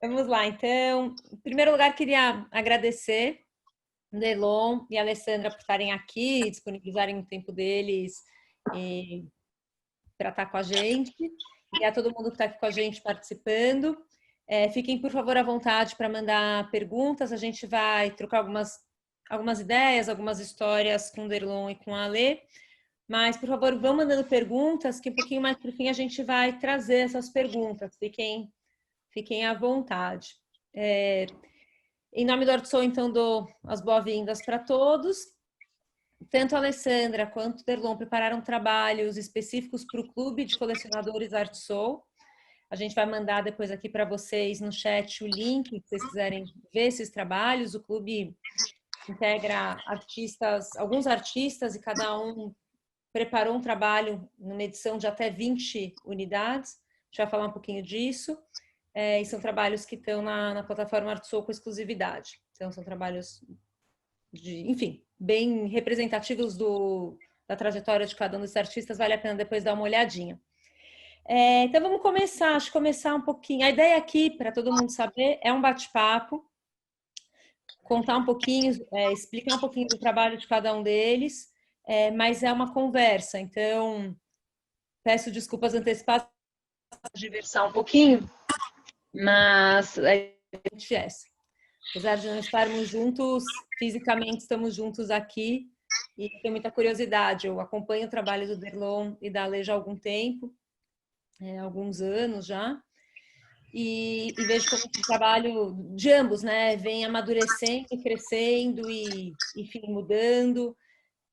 Vamos lá, então. Em primeiro lugar, queria agradecer o Delon e a Alessandra por estarem aqui, disponibilizarem o tempo deles para estar com a gente. E a todo mundo que está aqui com a gente participando. Fiquem, por favor, à vontade para mandar perguntas. A gente vai trocar algumas ideias, algumas histórias com o Delon e com a Ale. Mas, por favor, vão mandando perguntas, que um pouquinho mais para o fim a gente vai trazer essas perguntas. Fiquem à vontade. Em nome do Artsou, então, dou as boas-vindas para todos. Tanto a Alessandra quanto o Derlon prepararam trabalhos específicos para o Clube de Colecionadores Artsou. A gente vai mandar depois aqui para vocês no chat o link, se vocês quiserem ver esses trabalhos. O clube integra alguns artistas, e cada um preparou um trabalho numa edição de até 20 unidades. A gente vai falar um pouquinho disso. E são trabalhos que estão na plataforma Artsou com exclusividade. Então, são trabalhos, enfim, bem representativos da trajetória de cada um desses artistas. Vale a pena depois dar uma olhadinha. Então, vamos começar. Acho que começar um pouquinho. A ideia aqui, para todo mundo saber, é um bate-papo. Contar um pouquinho, explicar um pouquinho do trabalho de cada um deles, mas é uma conversa. Então, peço desculpas antecipadas para diversar um pouquinho, mas a gente é essa. Apesar de não estarmos juntos, fisicamente estamos juntos aqui e tenho muita curiosidade. Eu acompanho o trabalho do Derlon e da Ale já há algum tempo, alguns anos já, e vejo como o trabalho de ambos, né, vem amadurecendo, crescendo e, enfim, mudando.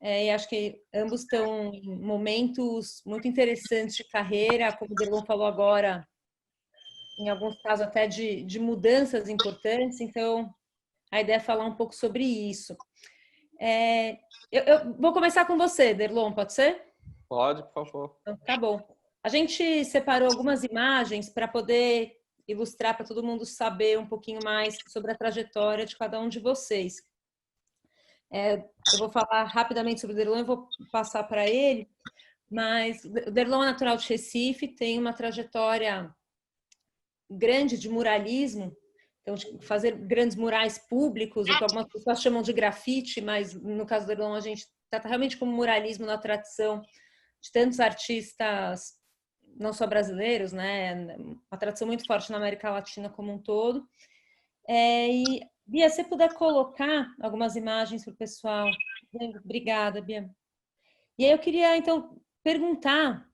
E acho que ambos estão em momentos muito interessantes de carreira, como o Derlon falou agora, em alguns casos até de mudanças importantes. Então, a ideia é falar um pouco sobre isso. Eu vou começar com você, Derlon, pode ser? Pode, por favor. Então, tá bom. A gente separou algumas imagens para poder ilustrar, para todo mundo saber um pouquinho mais sobre a trajetória de cada um de vocês. Eu vou falar rapidamente sobre o Derlon e vou passar para ele, mas o Derlon é natural de Recife, tem uma trajetória grande de muralismo, então de fazer grandes murais públicos, o que algumas pessoas chamam de grafite, mas no caso do Derlon a gente trata realmente como muralismo na tradição de tantos artistas, não só brasileiros, né? Uma tradição muito forte na América Latina como um todo. E, Bia, se você puder colocar algumas imagens para o pessoal. Obrigada, Bia. E aí eu queria, então, perguntar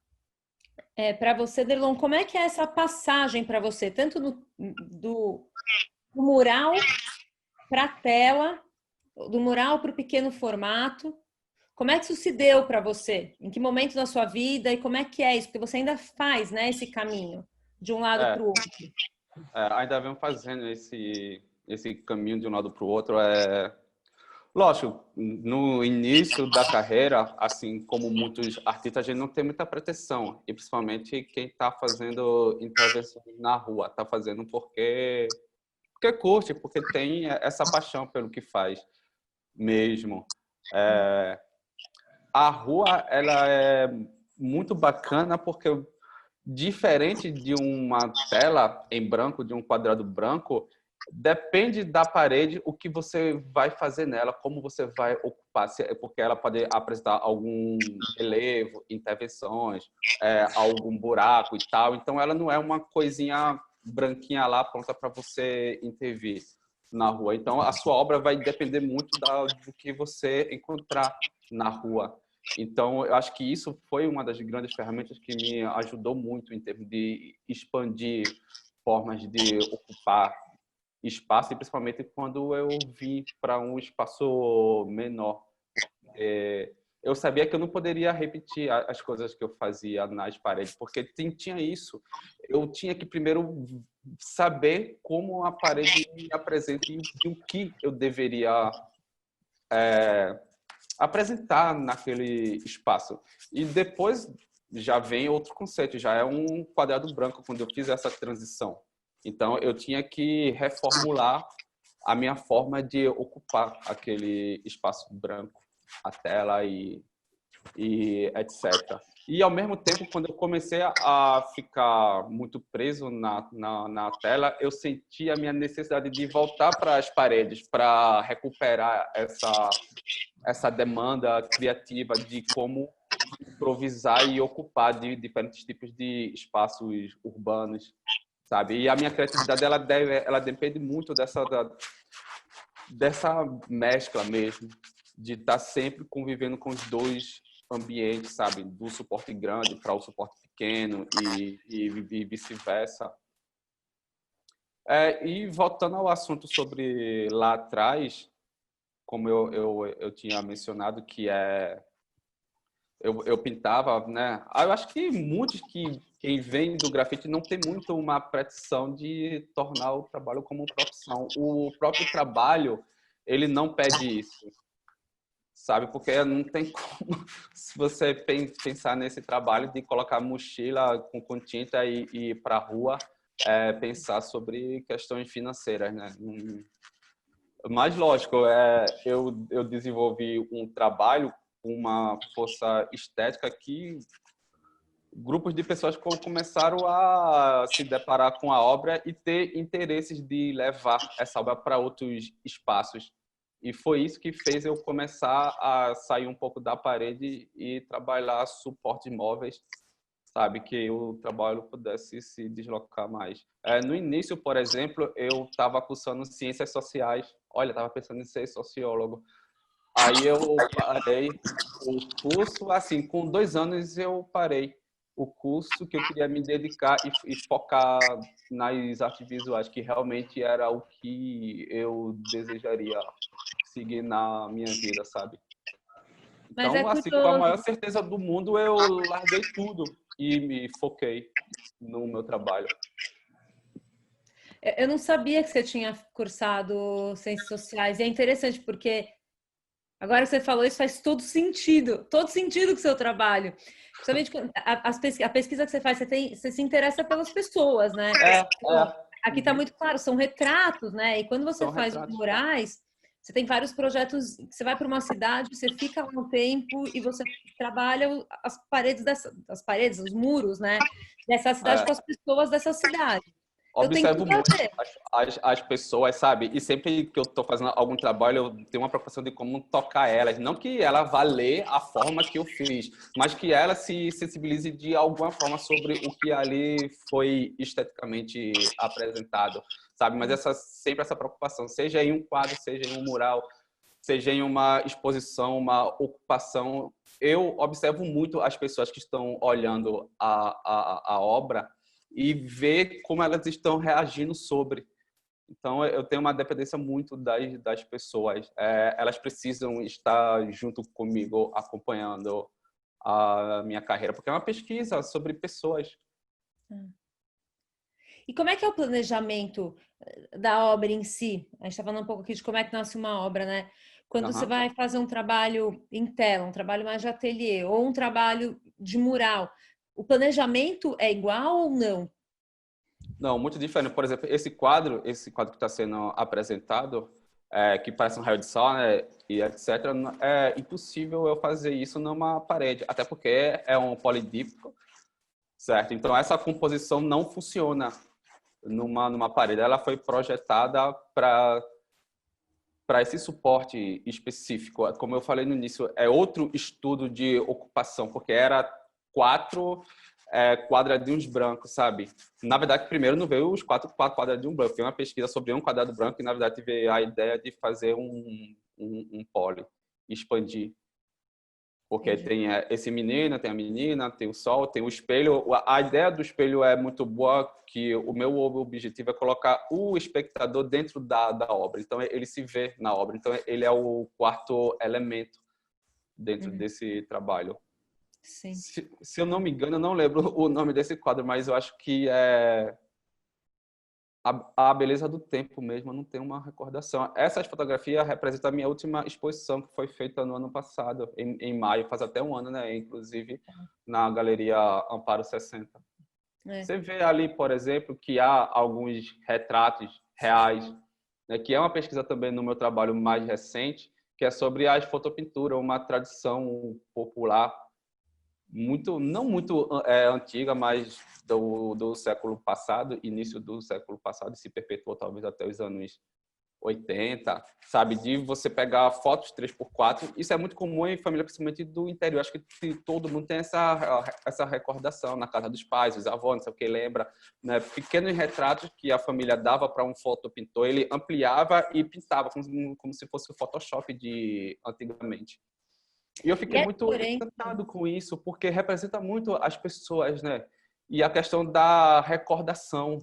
para você, Derlon, como é que é essa passagem para você, tanto do mural para a tela, do mural para o pequeno formato. Como é que isso se deu para você? Em que momento da sua vida e como é que é isso? Porque você ainda faz, né, esse caminho de um lado para o outro. Ainda vem fazendo esse caminho de um lado para o outro. Lógico, no início da carreira, assim como muitos artistas, a gente não tem muita pretensão. E principalmente quem está fazendo intervenções na rua, está fazendo porque curte, porque tem essa paixão pelo que faz mesmo. A rua, ela é muito bacana porque, diferente de uma tela em branco, de um quadrado branco, depende da parede o que você vai fazer nela, como você vai ocupar, porque ela pode apresentar algum relevo, intervenções, algum buraco e tal. Então, ela não é uma coisinha branquinha lá pronta para você intervir na rua. Então, a sua obra vai depender muito do que você encontrar na rua. Então, eu acho que isso foi uma das grandes ferramentas que me ajudou muito em termos de expandir formas de ocupar espaço, e principalmente quando eu vim para um espaço menor. Eu sabia que eu não poderia repetir as coisas que eu fazia nas paredes, porque tinha isso. Eu tinha que primeiro saber como a parede me apresenta e o que eu deveria apresentar naquele espaço. E depois já vem outro conceito, já é um quadrado branco quando eu fiz essa transição. Então eu tinha que reformular a minha forma de ocupar aquele espaço branco, a tela e etc. E, ao mesmo tempo, quando eu comecei a ficar muito preso na tela, eu senti a minha necessidade de voltar para as paredes, para recuperar essa demanda criativa de como improvisar e ocupar de diferentes tipos de espaços urbanos, sabe? E a minha criatividade, ela depende muito dessa mescla mesmo, de estar sempre convivendo com os dois ambientes, sabe? Do suporte grande para o suporte pequeno e vice-versa. E voltando ao assunto sobre lá atrás, como eu tinha mencionado, que eu pintava, né? Eu acho que muitos quem vem do grafite não tem muito uma pretensão de tornar o trabalho como profissão. O próprio trabalho, ele não pede isso, sabe? Porque não tem como, se você pensar nesse trabalho de colocar mochila com tinta e ir para a rua, pensar sobre questões financeiras, né? Mas, lógico, eu desenvolvi um trabalho com uma força estética que grupos de pessoas começaram a se deparar com a obra e ter interesses de levar essa obra para outros espaços. E foi isso que fez eu começar a sair um pouco da parede e trabalhar suportes móveis, sabe, que o trabalho pudesse se deslocar mais. No início, por exemplo, eu estava cursando ciências sociais. Olha, estava pensando em ser sociólogo. Aí eu parei o curso, assim, com 2 anos eu parei o curso que eu queria me dedicar e focar nas artes visuais, que realmente era o que eu desejaria seguir na minha vida, sabe? Mas é Então, assim, com a curioso. maior certeza do mundo, eu larguei tudo e me foquei no meu trabalho. Eu não sabia que você tinha cursado Ciências Sociais. E é interessante porque agora que você falou isso faz todo sentido com o seu trabalho. Principalmente a pesquisa que você faz, você se interessa pelas pessoas, né? Então, aqui está Uhum. muito claro, são retratos, né? E quando você São faz os retratos. murais, você tem vários projetos, você vai para uma cidade, você fica lá um tempo e você trabalha as paredes, os muros, né? Dessa cidade É. com as pessoas dessa cidade. Então tem Observo tudo a muito ver. as pessoas, sabe? E sempre que eu estou fazendo algum trabalho, eu tenho uma preocupação de como tocar elas. Não que ela vá ler a forma que eu fiz, mas que ela se sensibilize de alguma forma sobre o que ali foi esteticamente apresentado, sabe? Mas sempre essa preocupação, seja em um quadro, seja em um mural, seja em uma exposição, uma ocupação. Eu observo muito as pessoas que estão olhando a obra e ver como elas estão reagindo sobre. Então, eu tenho uma dependência muito das pessoas. Elas precisam estar junto comigo, acompanhando a minha carreira, porque é uma pesquisa sobre pessoas. E como é que é o planejamento da obra em si? A gente está falando um pouco aqui de como é que nasce uma obra, né? Quando você Uhum. vai fazer um trabalho em tela, um trabalho mais de ateliê, ou um trabalho de mural, o planejamento é igual ou não? Não, muito diferente. Por exemplo, esse quadro que está sendo apresentado, que parece um raio de sol, né, e etc., é impossível eu fazer isso numa parede, até porque é um polidíptico, certo? Então, essa composição não funciona numa parede. Ela foi projetada para esse suporte específico. Como eu falei no início, é outro estudo de ocupação, porque era 4 quadradinhos brancos, sabe? Na verdade, primeiro não veio os quatro quadradinhos brancos, veio uma pesquisa sobre um quadrado branco e, na verdade, veio a ideia de fazer um pole, expandir. Porque Entendi. tem esse menino, tem a menina, tem o sol, tem o espelho. A ideia do espelho é muito boa, que o meu objetivo é colocar o espectador dentro da obra. Então, ele se vê na obra. Então, ele é o quarto elemento dentro Uhum. desse trabalho. Sim. Se eu não me engano, eu não lembro o nome desse quadro, mas eu acho que é a beleza do tempo mesmo, eu não tenho uma recordação. Essa fotografia representa a minha última exposição, que foi feita no ano passado, em maio, faz até um ano, né? Inclusive na Galeria Amparo 60. É. Você vê ali, por exemplo, que há alguns retratos reais, né? Que é uma pesquisa também no meu trabalho mais recente, que é sobre a fotopintura, uma tradição popular não muito antiga, mas do século passado, início do século passado, se perpetuou talvez até os anos 80, sabe? De você pegar fotos 3x4. Isso é muito comum em família, principalmente do interior. Acho que todo mundo tem essa recordação na casa dos pais, os avós, não sei o que, lembra, né? Pequenos retratos que a família dava para um fotopintor, ele ampliava e pintava, como se fosse o Photoshop de antigamente. E eu fiquei muito encantado com isso, porque representa muito as pessoas, né? E a questão da recordação,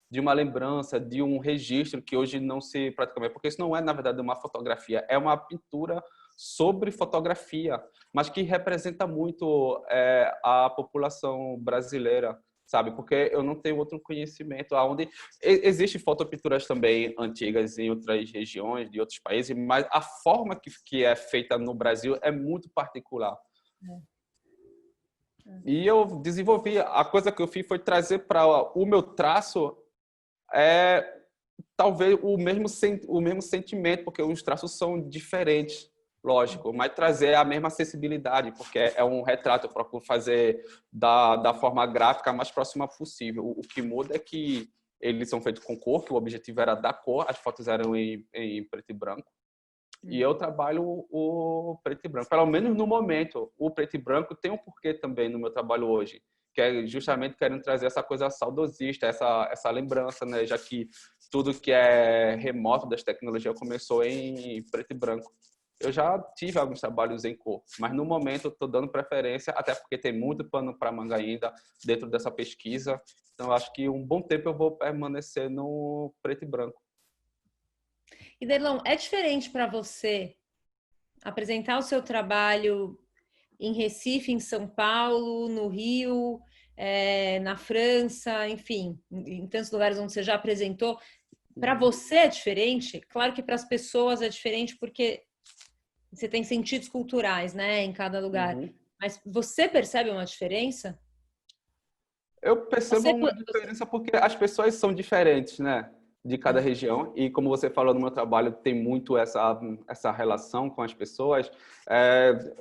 de uma lembrança, de um registro que hoje não se praticamente... Porque isso não é, na verdade, uma fotografia, é uma pintura sobre fotografia, mas que representa muito a população brasileira, sabe? Porque eu não tenho outro conhecimento. Onde existem fotopinturas também antigas em outras regiões, de outros países, mas a forma que é feita no Brasil é muito particular. E eu desenvolvi, a coisa que eu fiz foi trazer para o meu traço talvez o mesmo sentimento, porque os traços são diferentes, lógico, mas trazer a mesma acessibilidade, porque é um retrato, eu procuro fazer da forma gráfica mais próxima possível. O que muda é que eles são feitos com cor, que o objetivo era dar cor, as fotos eram em preto e branco, e eu trabalho o preto e branco, pelo menos no momento. O preto e branco tem um porquê também no meu trabalho hoje, que é justamente querendo trazer essa coisa saudosista, essa lembrança, né? Já que tudo que é remoto das tecnologias começou em preto e branco. Eu já tive alguns trabalhos em cor, mas no momento eu estou dando preferência, até porque tem muito pano para manga ainda dentro dessa pesquisa. Então, eu acho que um bom tempo eu vou permanecer no preto e branco. E, Derlon, é diferente para você apresentar o seu trabalho em Recife, em São Paulo, no Rio, na França, enfim, em tantos lugares onde você já apresentou? Para você é diferente? Claro que para as pessoas é diferente porque você tem sentidos culturais, né, em cada lugar. Uhum. Mas você percebe uma diferença? Eu percebo uma diferença porque as pessoas são diferentes, né? De cada região. E como você falou, no meu trabalho tem muito essa relação com as pessoas.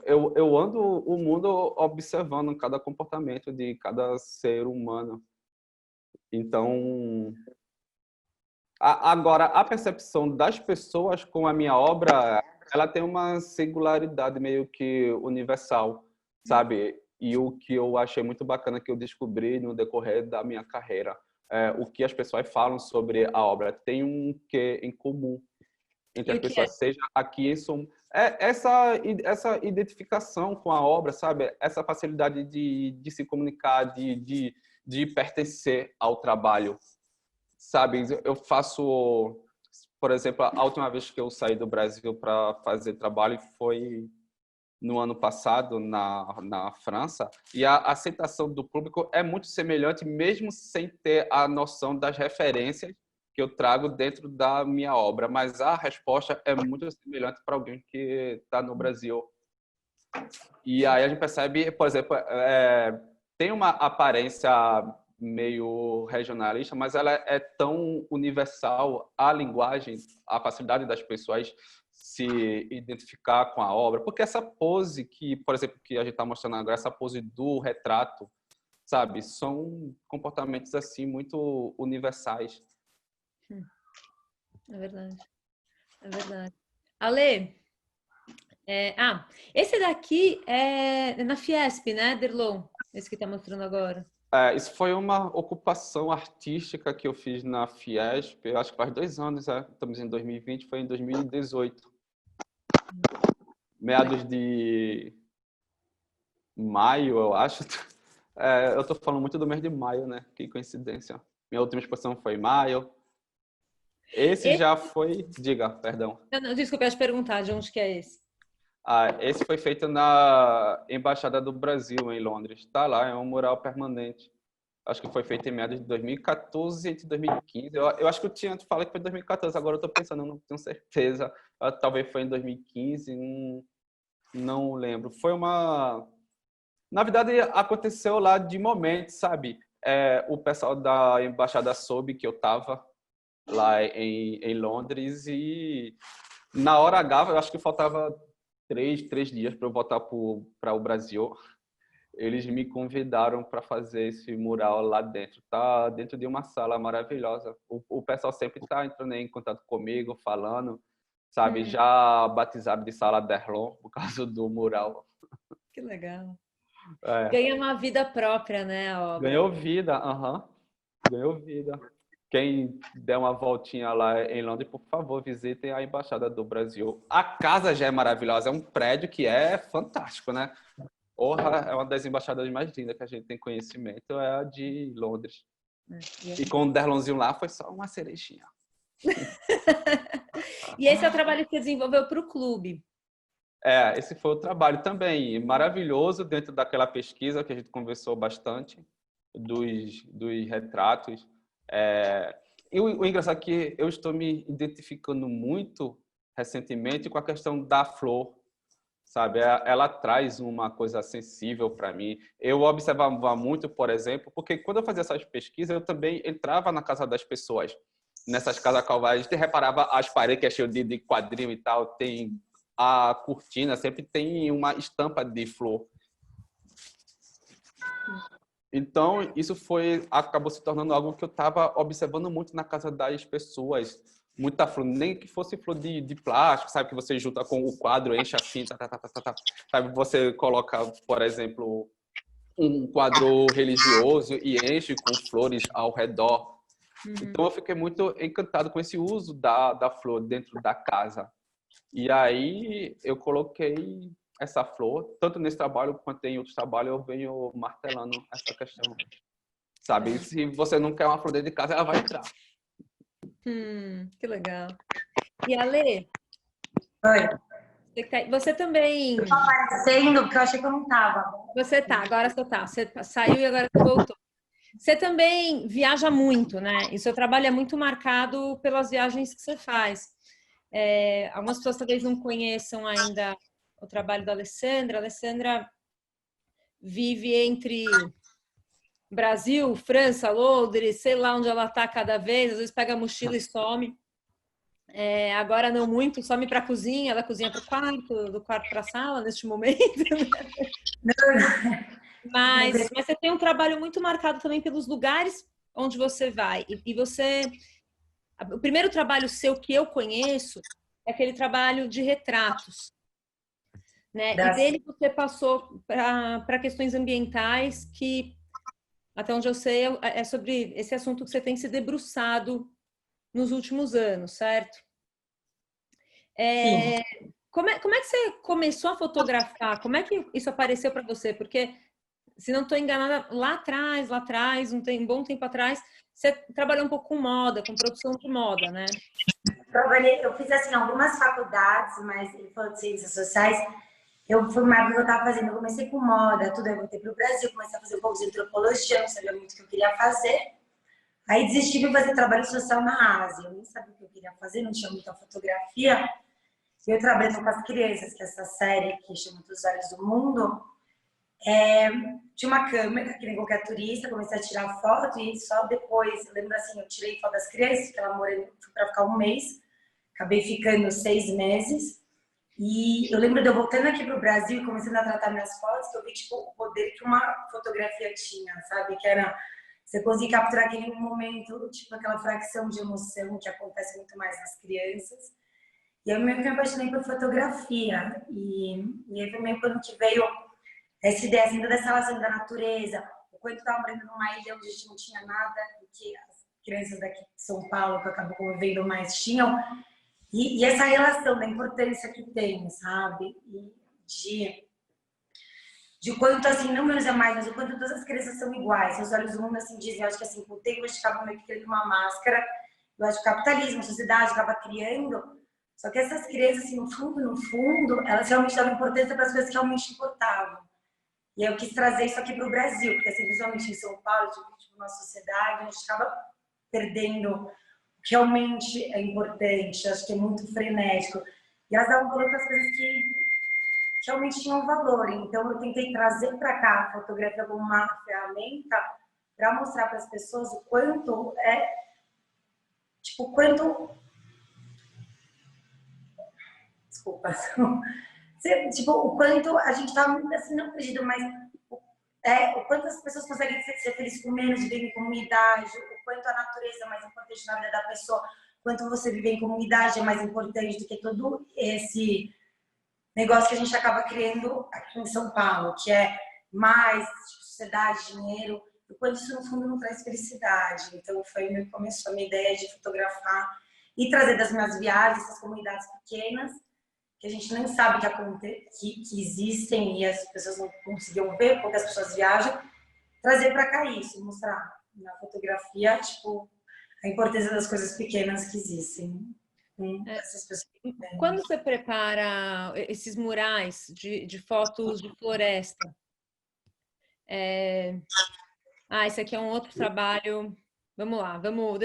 Eu ando o mundo observando cada comportamento de cada ser humano. Então, agora, a percepção das pessoas com a minha obra, ela tem uma singularidade meio que universal, sabe? E o que eu achei muito bacana que eu descobri no decorrer da minha carreira, o que as pessoas falam sobre a obra tem um quê em comum entre as pessoas, seja aqui são essa identificação com a obra, sabe? Essa facilidade de se comunicar, de pertencer ao trabalho, sabe? Eu faço, por exemplo, a última vez que eu saí do Brasil para fazer trabalho foi no ano passado na França, e a aceitação do público é muito semelhante, mesmo sem ter a noção das referências que eu trago dentro da minha obra, mas a resposta é muito semelhante para alguém que está no Brasil. E aí a gente percebe, por exemplo, tem uma aparência meio regionalista, mas ela é tão universal, a linguagem, a facilidade das pessoas se identificar com a obra, porque essa pose que, por exemplo, que a gente está mostrando agora, essa pose do retrato, sabe, são comportamentos assim muito universais. É verdade, é verdade. Ale, esse daqui é na Fiesp, né, Derlon? Esse que está mostrando agora. Isso foi uma ocupação artística que eu fiz na Fiesp, eu acho que faz 2 anos, estamos em 2020, foi em 2018. Meados de maio, eu acho. Eu estou falando muito do mês de maio, né? Que coincidência. Minha última exposição foi em maio. Esse já foi... Diga, perdão. Não, desculpa, eu ia te perguntar de onde que é esse. Esse foi feito na Embaixada do Brasil, em Londres. Está lá, é um mural permanente. Acho que foi feito em meados de 2014 e 2015. Eu acho que eu tinha falado que foi 2014, agora eu estou pensando, não tenho certeza. Talvez foi em 2015, não lembro. Foi uma... Na verdade, aconteceu lá de momento, sabe? O pessoal da Embaixada soube que eu estava lá em Londres e Na hora H, eu acho que faltava três dias para eu voltar para o Brasil. Eles me convidaram para fazer esse mural lá dentro. Tá dentro de uma sala maravilhosa. O pessoal sempre está entrando em contato comigo, falando, sabe? Já batizado de Sala Derlon por causa do mural. Que legal. É. Ganha uma vida própria, né, a obra. Ganhou vida, ganhou vida. Quem der uma voltinha lá em Londres, por favor, visitem a Embaixada do Brasil. A casa já é maravilhosa, é um prédio que é fantástico, né? Porra, é uma das embaixadas mais lindas que a gente tem conhecimento, é a de Londres. E com o Derlonzinho lá foi só uma cerejinha. E esse é o trabalho que você desenvolveu para o clube. Esse foi o trabalho também maravilhoso dentro daquela pesquisa que a gente conversou bastante, dos retratos. E o engraçado é que eu estou me identificando muito recentemente com a questão da flor, sabe? Ela traz uma coisa sensível para mim. Eu observava muito, por exemplo, porque quando eu fazia essas pesquisas, eu também entrava na casa das pessoas. Nessas casas calvárias, a gente reparava as paredes que é cheio de quadrinho e tal, tem a cortina, sempre tem uma estampa de flor. Então, isso acabou se tornando algo que eu estava observando muito na casa das pessoas. Muita flor, nem que fosse flor de plástico, sabe? Que você junta com o quadro, enche assim, sabe? Você coloca, por exemplo, um quadro religioso e enche com flores ao redor. Então, eu fiquei muito encantado com esse uso da flor dentro da casa. E aí, eu coloquei essa flor, tanto nesse trabalho quanto em outros trabalhos, eu venho martelando essa questão. Sabe? Se você não quer uma flor dentro de casa, ela vai entrar. Que legal. E Ale, Oi. você também... Eu tô aparecendo porque eu achei que eu não tava. Agora você tá. Você saiu e agora você voltou. Você também viaja muito, né? E seu trabalho é muito marcado pelas viagens que você faz. Algumas pessoas talvez não conheçam ainda o trabalho da Alessandra. A Alessandra vive entre Brasil, França, Londres, sei lá onde ela está cada vez. Às vezes pega a mochila e some. Agora não muito, some para a cozinha, da cozinha para o quarto, do quarto para a sala neste momento. Mas você tem um trabalho muito marcado também pelos lugares onde você vai. E você... O primeiro trabalho seu que eu conheço é aquele trabalho de retratos, né? E dele você passou para questões ambientais que, até onde eu sei, é sobre esse assunto que você tem se debruçado nos últimos anos, certo? Sim. Como é que você começou a fotografar? Como é que isso apareceu para você? Porque, se não estou enganada, lá atrás, um bom tempo atrás, você trabalhou um pouco com moda, com produção de moda, né? Eu fiz assim algumas faculdades, mas ele falou de ciências sociais. Foi uma época que eu estava fazendo, eu comecei com moda, tudo, aí voltei para o Brasil, comecei a fazer um pouco de antropologia, não sabia muito o que eu queria fazer. Aí desisti de fazer trabalho social na Ásia, eu nem sabia o que eu queria fazer, não tinha muita fotografia. Eu trabalhando com as crianças, que é essa série que chama Dos Olhos do Mundo. Tinha uma câmera, que nem qualquer turista, comecei a tirar foto e só depois, eu lembro assim, eu tirei foto das crianças, porque ela morou para ficar um mês, acabei ficando 6 meses. E eu lembro de eu voltando aqui pro Brasil e começando a tratar minhas fotos, que eu vi tipo, o poder que uma fotografia tinha, sabe? Que era você conseguir capturar aquele momento, tipo aquela fracção de emoção que acontece muito mais nas crianças. E eu me apaixonei por fotografia. E aí também quando que veio essa ideia assim, dessa relação da natureza, o quanto estava morando numa ilha onde a gente não tinha nada, que as crianças daqui de São Paulo, que eu acabo convivendo mais, tinham. E essa relação da importância que tem, sabe? E de quanto, assim, não menos é mais, mas o quanto todas as crianças são iguais. Os olhos do mundo, assim, dizem, eu acho que, assim, com o tempo a gente acaba meio que criando uma máscara. Eu acho que o capitalismo, a sociedade acaba criando. Só que essas crianças, assim, no fundo, elas realmente davam importância para as coisas que realmente importavam. E eu quis trazer isso aqui para o Brasil, porque, assim, visualmente em São Paulo, tipo, uma sociedade, a gente acaba perdendo realmente é importante, acho que é muito frenético. E elas davam valor para as coisas que realmente tinham valor. Então, eu tentei trazer para cá a fotografia como uma ferramenta para mostrar para as pessoas o quanto desculpa. Tipo, o quanto a gente tá, assim, não perdido, mas o quanto as pessoas conseguem ser felizes com menos, viver em comunidade, o quanto a natureza é mais importante na vida da pessoa, o quanto você viver em comunidade é mais importante do que todo esse negócio que a gente acaba criando aqui em São Paulo, que é mais tipo, sociedade, dinheiro, o quanto isso no fundo não traz felicidade. Então foi onde começou a minha ideia de fotografar e trazer das minhas viagens essas comunidades pequenas que a gente nem sabe que existem e as pessoas não conseguiam ver porque as pessoas viajam, trazer para cá isso, mostrar na fotografia, tipo, a importância das coisas pequenas que existem. Essas pessoas. Quando você prepara esses murais de fotos de floresta, esse aqui é um outro trabalho. Vamos lá,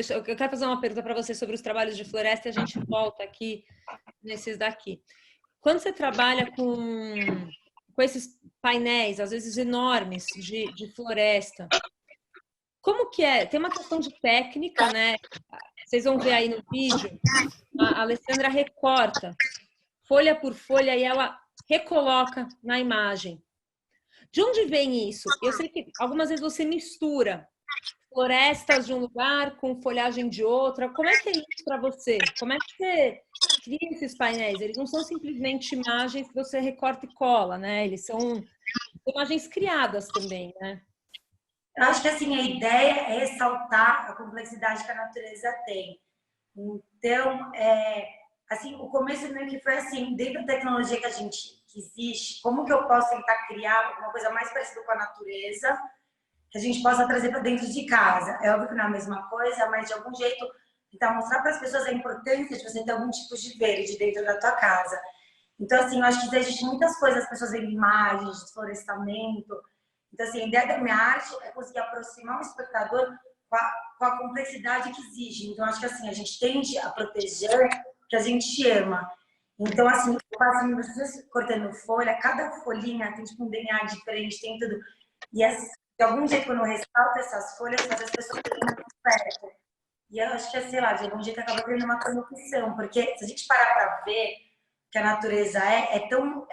eu quero fazer uma pergunta para você sobre os trabalhos de floresta e a gente volta aqui nesses daqui. Quando você trabalha com esses painéis, às vezes enormes, de floresta, como que é? Tem uma questão de técnica, né? Vocês vão ver aí no vídeo, a Alessandra recorta folha por folha e ela recoloca na imagem. De onde vem isso? Eu sei que algumas vezes você mistura florestas de um lugar com folhagem de outra. Como é que é isso para você? Como é que você cria esses painéis? Eles não são simplesmente imagens que você recorta e cola, né? Eles são imagens criadas também, né? Eu acho que assim, a ideia é ressaltar a complexidade que a natureza tem. Então, assim, o começo meio que foi assim, dentro da tecnologia que existe, como que eu posso tentar criar uma coisa mais parecida com a natureza, que a gente possa trazer para dentro de casa. É óbvio que não é a mesma coisa, mas de algum jeito tentar mostrar para as pessoas a importância de você ter algum tipo de verde dentro da tua casa. Então, assim, eu acho que existem muitas coisas, as pessoas veem imagens de florestamento. Então, assim, a ideia da minha arte é conseguir aproximar o espectador com a complexidade que exige. Então, acho que, assim, a gente tende a proteger o que a gente ama. Então, assim, eu passo cortando folha, cada folhinha tem, tipo, um DNA diferente, tem tudo. E, assim, de algum jeito, quando eu ressalto essas folhas, faz as pessoas ficam muito perto. E eu acho que, sei lá, de algum jeito acaba tendo uma conexão. Porque se a gente parar para ver que a natureza é tão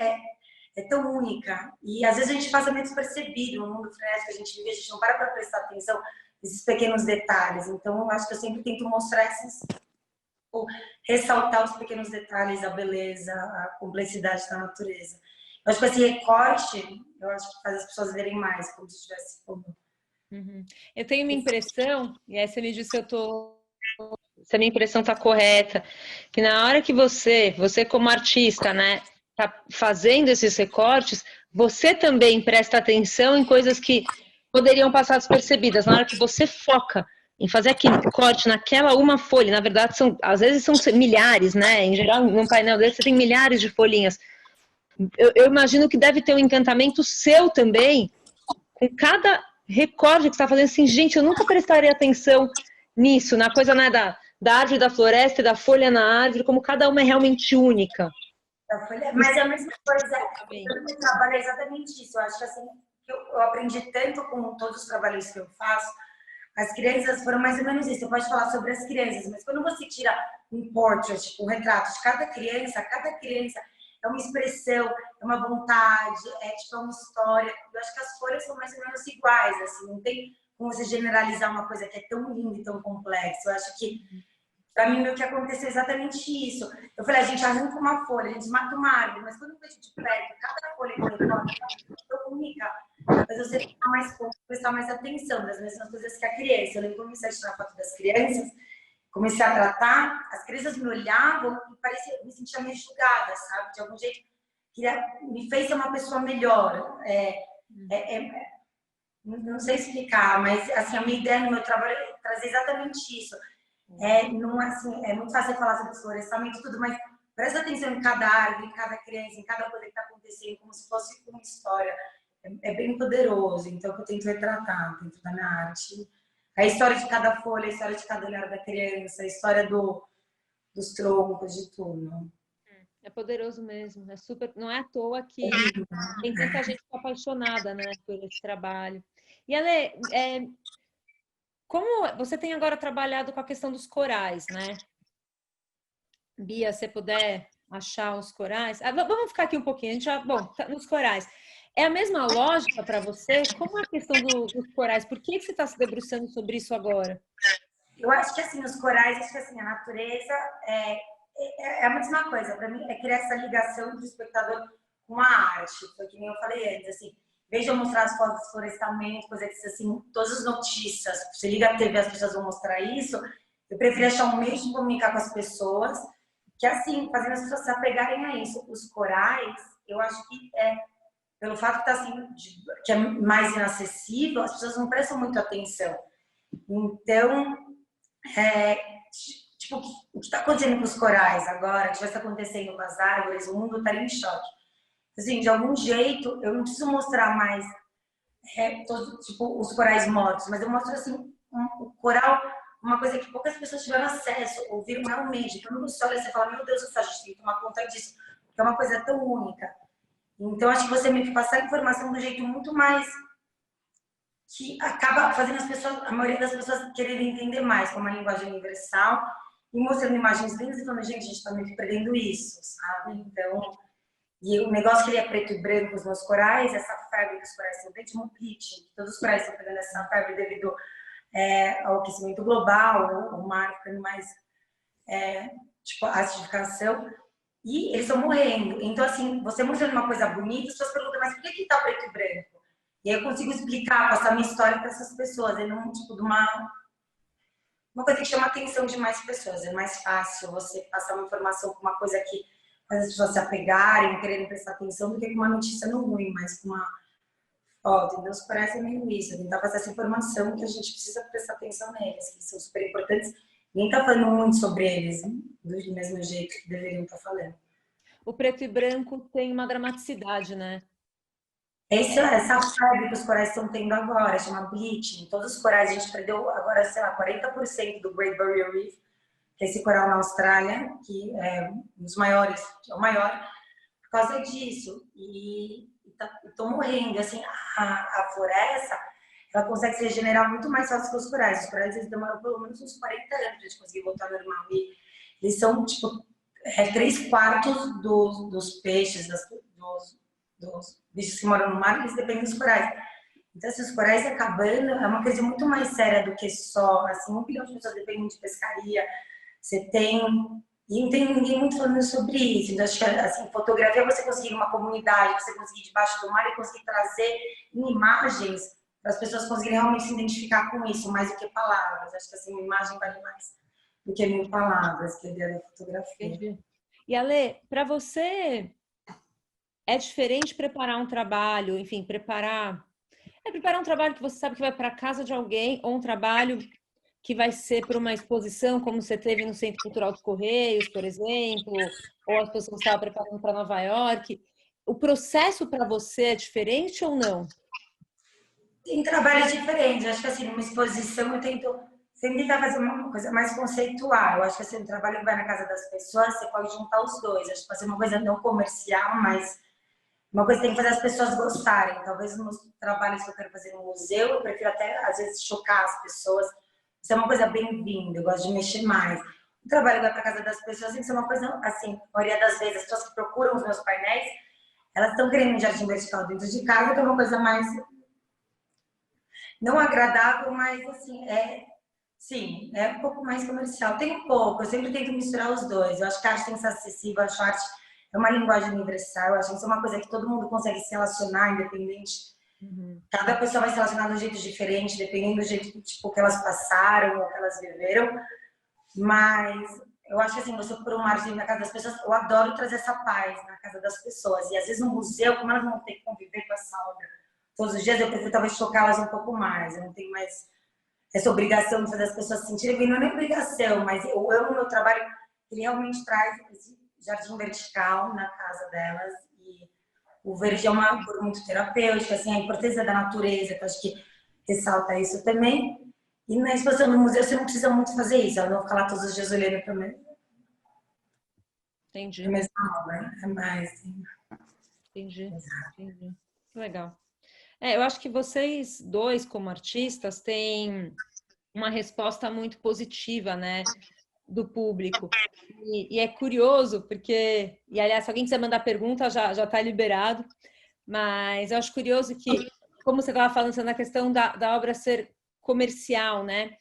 única. E às vezes a gente passa meio despercebido no mundo frenético que a gente vive, a gente não para prestar atenção nesses pequenos detalhes. Então, eu acho que eu sempre tento mostrar ressaltar os pequenos detalhes, a beleza, a complexidade da natureza. Eu acho que esse recorte, eu acho que faz as pessoas verem mais, como se estivesse como. Eu tenho uma impressão, e aí você me diz se a minha impressão está correta, que na hora que você como artista, né, tá fazendo esses recortes, você também presta atenção em coisas que poderiam passar despercebidas. Na hora que você foca em fazer aquele corte naquela uma folha, na verdade, às vezes são milhares, né? Em geral, num painel desse, você tem milhares de folhinhas. Eu imagino que deve ter um encantamento seu também, com cada recorte que você está fazendo, assim, gente, eu nunca prestaria atenção nisso, na coisa, né, da árvore da floresta e da folha na árvore, como cada uma é realmente única. Mas é a mesma coisa, o meu trabalho é exatamente isso. Eu acho que assim, eu aprendi tanto com todos os trabalhos que eu faço, as crianças foram mais ou menos isso. Você pode falar sobre as crianças, mas quando você tira um portrait, tipo, um retrato de cada criança é uma expressão, é uma vontade, tipo, é uma história. Eu acho que as folhas são mais ou menos iguais, assim, não tem como você generalizar uma coisa que é tão linda e tão complexa. Eu acho que, para mim, o que aconteceu é exatamente isso. Eu falei, a gente arranca uma folha, a gente mata uma árvore, mas quando eu vejo de perto, cada folha que eu recorto é tão única, mas você fica prestar mais atenção das mesmas coisas que a criança. Eu lembro que eu comecei a tirar foto das crianças, comecei a tratar, as crianças me olhavam e parecia, eu me sentia meio julgada, sabe? De algum jeito, me fez ser uma pessoa melhor. Não sei explicar, mas assim, a minha ideia no meu trabalho é trazer exatamente isso. Assim, é muito fácil falar sobre florestamento e tudo, mas presta atenção em cada árvore, em cada criança, em cada coisa que está acontecendo, como se fosse uma história. É bem poderoso, então eu tento retratar dentro da minha arte. A história de cada folha, a história de cada olhar da criança, a história dos troncos, de tudo. É poderoso mesmo, é super, não é à toa que tem tanta gente apaixonada, né, por esse trabalho. E Ale, como você tem agora trabalhado com a questão dos corais, né? Bia, se puder achar os corais. Vamos ficar aqui um pouquinho. A gente já, bom, tá nos corais. É a mesma lógica para você? Como é a questão dos corais? Por que você está se debruçando sobre isso agora? Eu acho que assim, os corais, acho que assim, a natureza é a mesma coisa. Para mim, é criar essa ligação do espectador com a arte. Foi que nem eu falei antes, assim, veja eu mostrar as fotos do florestamento, coisas assim, todas as notícias. Você liga a TV, as pessoas vão mostrar isso. Eu prefiro achar um meio de comunicar com as pessoas, que assim, fazendo as pessoas se apegarem a isso. Os corais, eu acho que pelo fato que tá assim, que é mais inacessível, as pessoas não prestam muita atenção. Então, tipo, o que está acontecendo com os corais agora, o que está acontecendo com as árvores, o mundo está em choque. Assim, de algum jeito, eu não preciso mostrar mais tipo, os corais mortos, mas eu mostro assim, o coral, uma coisa que poucas pessoas tiveram acesso, ouviram realmente. Quando você olha, você fala, meu Deus, a gente tem que tomar conta disso, porque é uma coisa tão única. Então, acho que você me passar a informação do jeito muito mais que acaba fazendo as pessoas, a maioria das pessoas quererem entender mais, como a linguagem universal, e mostrando imagens lindas e falando, gente, a gente está meio que perdendo isso, sabe? Então, e o negócio que ele é preto e branco, os meus corais, essa febre dos corais estão dentro de um bleaching, todos os corais estão pegando essa febre devido ao aquecimento global, o mar ficando mais, tipo, a acidificação, e eles estão morrendo. Então, assim, você mostrando uma coisa bonita, as pessoas perguntam, mas por que está preto e branco? E aí eu consigo explicar, passar minha história para essas pessoas. É um tipo de uma coisa que chama a atenção de mais pessoas. É mais fácil você passar uma informação com uma coisa que faz as pessoas se apegarem, quererem prestar atenção, do que com uma notícia não ruim, mas com uma foto. Então, isso parece meio isso. Tentar passar essa informação que a gente precisa prestar atenção neles, que são super importantes. Ninguém está falando muito sobre eles, do mesmo jeito que deveriam estar falando. O preto e branco tem uma dramaticidade, né? Essa febre que os corais estão tendo agora, chama bleaching. Todos os corais, a gente perdeu agora, sei lá, 40% do Great Barrier Reef, que é esse coral na Austrália, que é um dos maiores, é o maior, por causa disso. E estão morrendo. Assim, a floresta, ela consegue se regenerar muito mais fácil que os corais. Os corais, eles demoram pelo menos uns 40 anos para a gente conseguir voltar ao normal. E eles são, tipo, 3/4 dos peixes, dos bichos que moram no mar, eles dependem dos corais. Então, se os corais acabando, é uma coisa muito mais séria do que só, assim, 1 bilhão de pessoas dependem de pescaria. Você tem... E não tem ninguém muito falando sobre isso. Então, acho que, assim, fotografia, você conseguir uma comunidade, você conseguir debaixo do mar e conseguir trazer em imagens para as pessoas conseguirem realmente se identificar com isso, mais do que palavras. Acho que, assim, uma imagem vale mais do que 1000 palavras, que é a ideia da fotografia. Entendi. E, Ale, para você... É diferente preparar um trabalho, enfim, preparar um trabalho que você sabe que vai para a casa de alguém, ou um trabalho que vai ser para uma exposição, como você teve no Centro Cultural dos Correios, por exemplo, ou a exposição que você estava preparando para Nova York. O processo para você é diferente ou não? Tem trabalhos diferentes. Acho que, assim, numa exposição eu tento sempre tentar fazer uma coisa mais conceitual. Eu acho que, assim, um trabalho que vai na casa das pessoas, você pode juntar os dois. Acho que fazer uma coisa não comercial, mas uma coisa que tem que fazer as pessoas gostarem. Talvez nos trabalhos que eu quero fazer no museu, eu prefiro até, às vezes, chocar as pessoas. Isso é uma coisa bem-vinda, eu gosto de mexer mais. O trabalho que vai para a casa das pessoas tem que ser uma coisa, assim, a maioria das vezes, as pessoas que procuram os meus painéis, elas estão querendo um jardim vertical dentro de casa, que é uma coisa mais, não agradável, mas, assim, sim, é um pouco mais comercial. Tem um pouco, eu sempre tento misturar os dois. Eu acho que a arte tem que ser acessível, eu acho que a arte é uma linguagem universal, eu acho que isso é uma coisa que todo mundo consegue se relacionar, independente. Cada pessoa vai se relacionar de um jeito diferente, dependendo do jeito tipo, que elas passaram ou que elas viveram. Mas eu acho que, assim, você por uma arte na casa das pessoas, eu adoro trazer essa paz na casa das pessoas. E às vezes no museu, como elas vão ter que conviver com essa obra todos os dias, eu prefiro talvez chocá-las um pouco mais. Eu não tenho mais essa obrigação de fazer as pessoas se sentirem bem. Não é nem obrigação, mas eu amo o meu trabalho, que ele realmente traz esse jardim vertical na casa delas. E o verde é uma cor muito terapêutica, assim, a importância da natureza, que eu acho que ressalta isso também. E na exposição no museu você não precisa muito fazer isso, eu não vou ficar lá todos os dias olhando para a Entendi. mesma obra, é mais. Entendi. Legal. Eu acho que vocês dois, como artistas, têm uma resposta muito positiva, né? do público. E é curioso, porque... E, aliás, se alguém quiser mandar pergunta, já está liberado. Mas eu acho curioso que, como você estava falando na questão da obra ser comercial, né?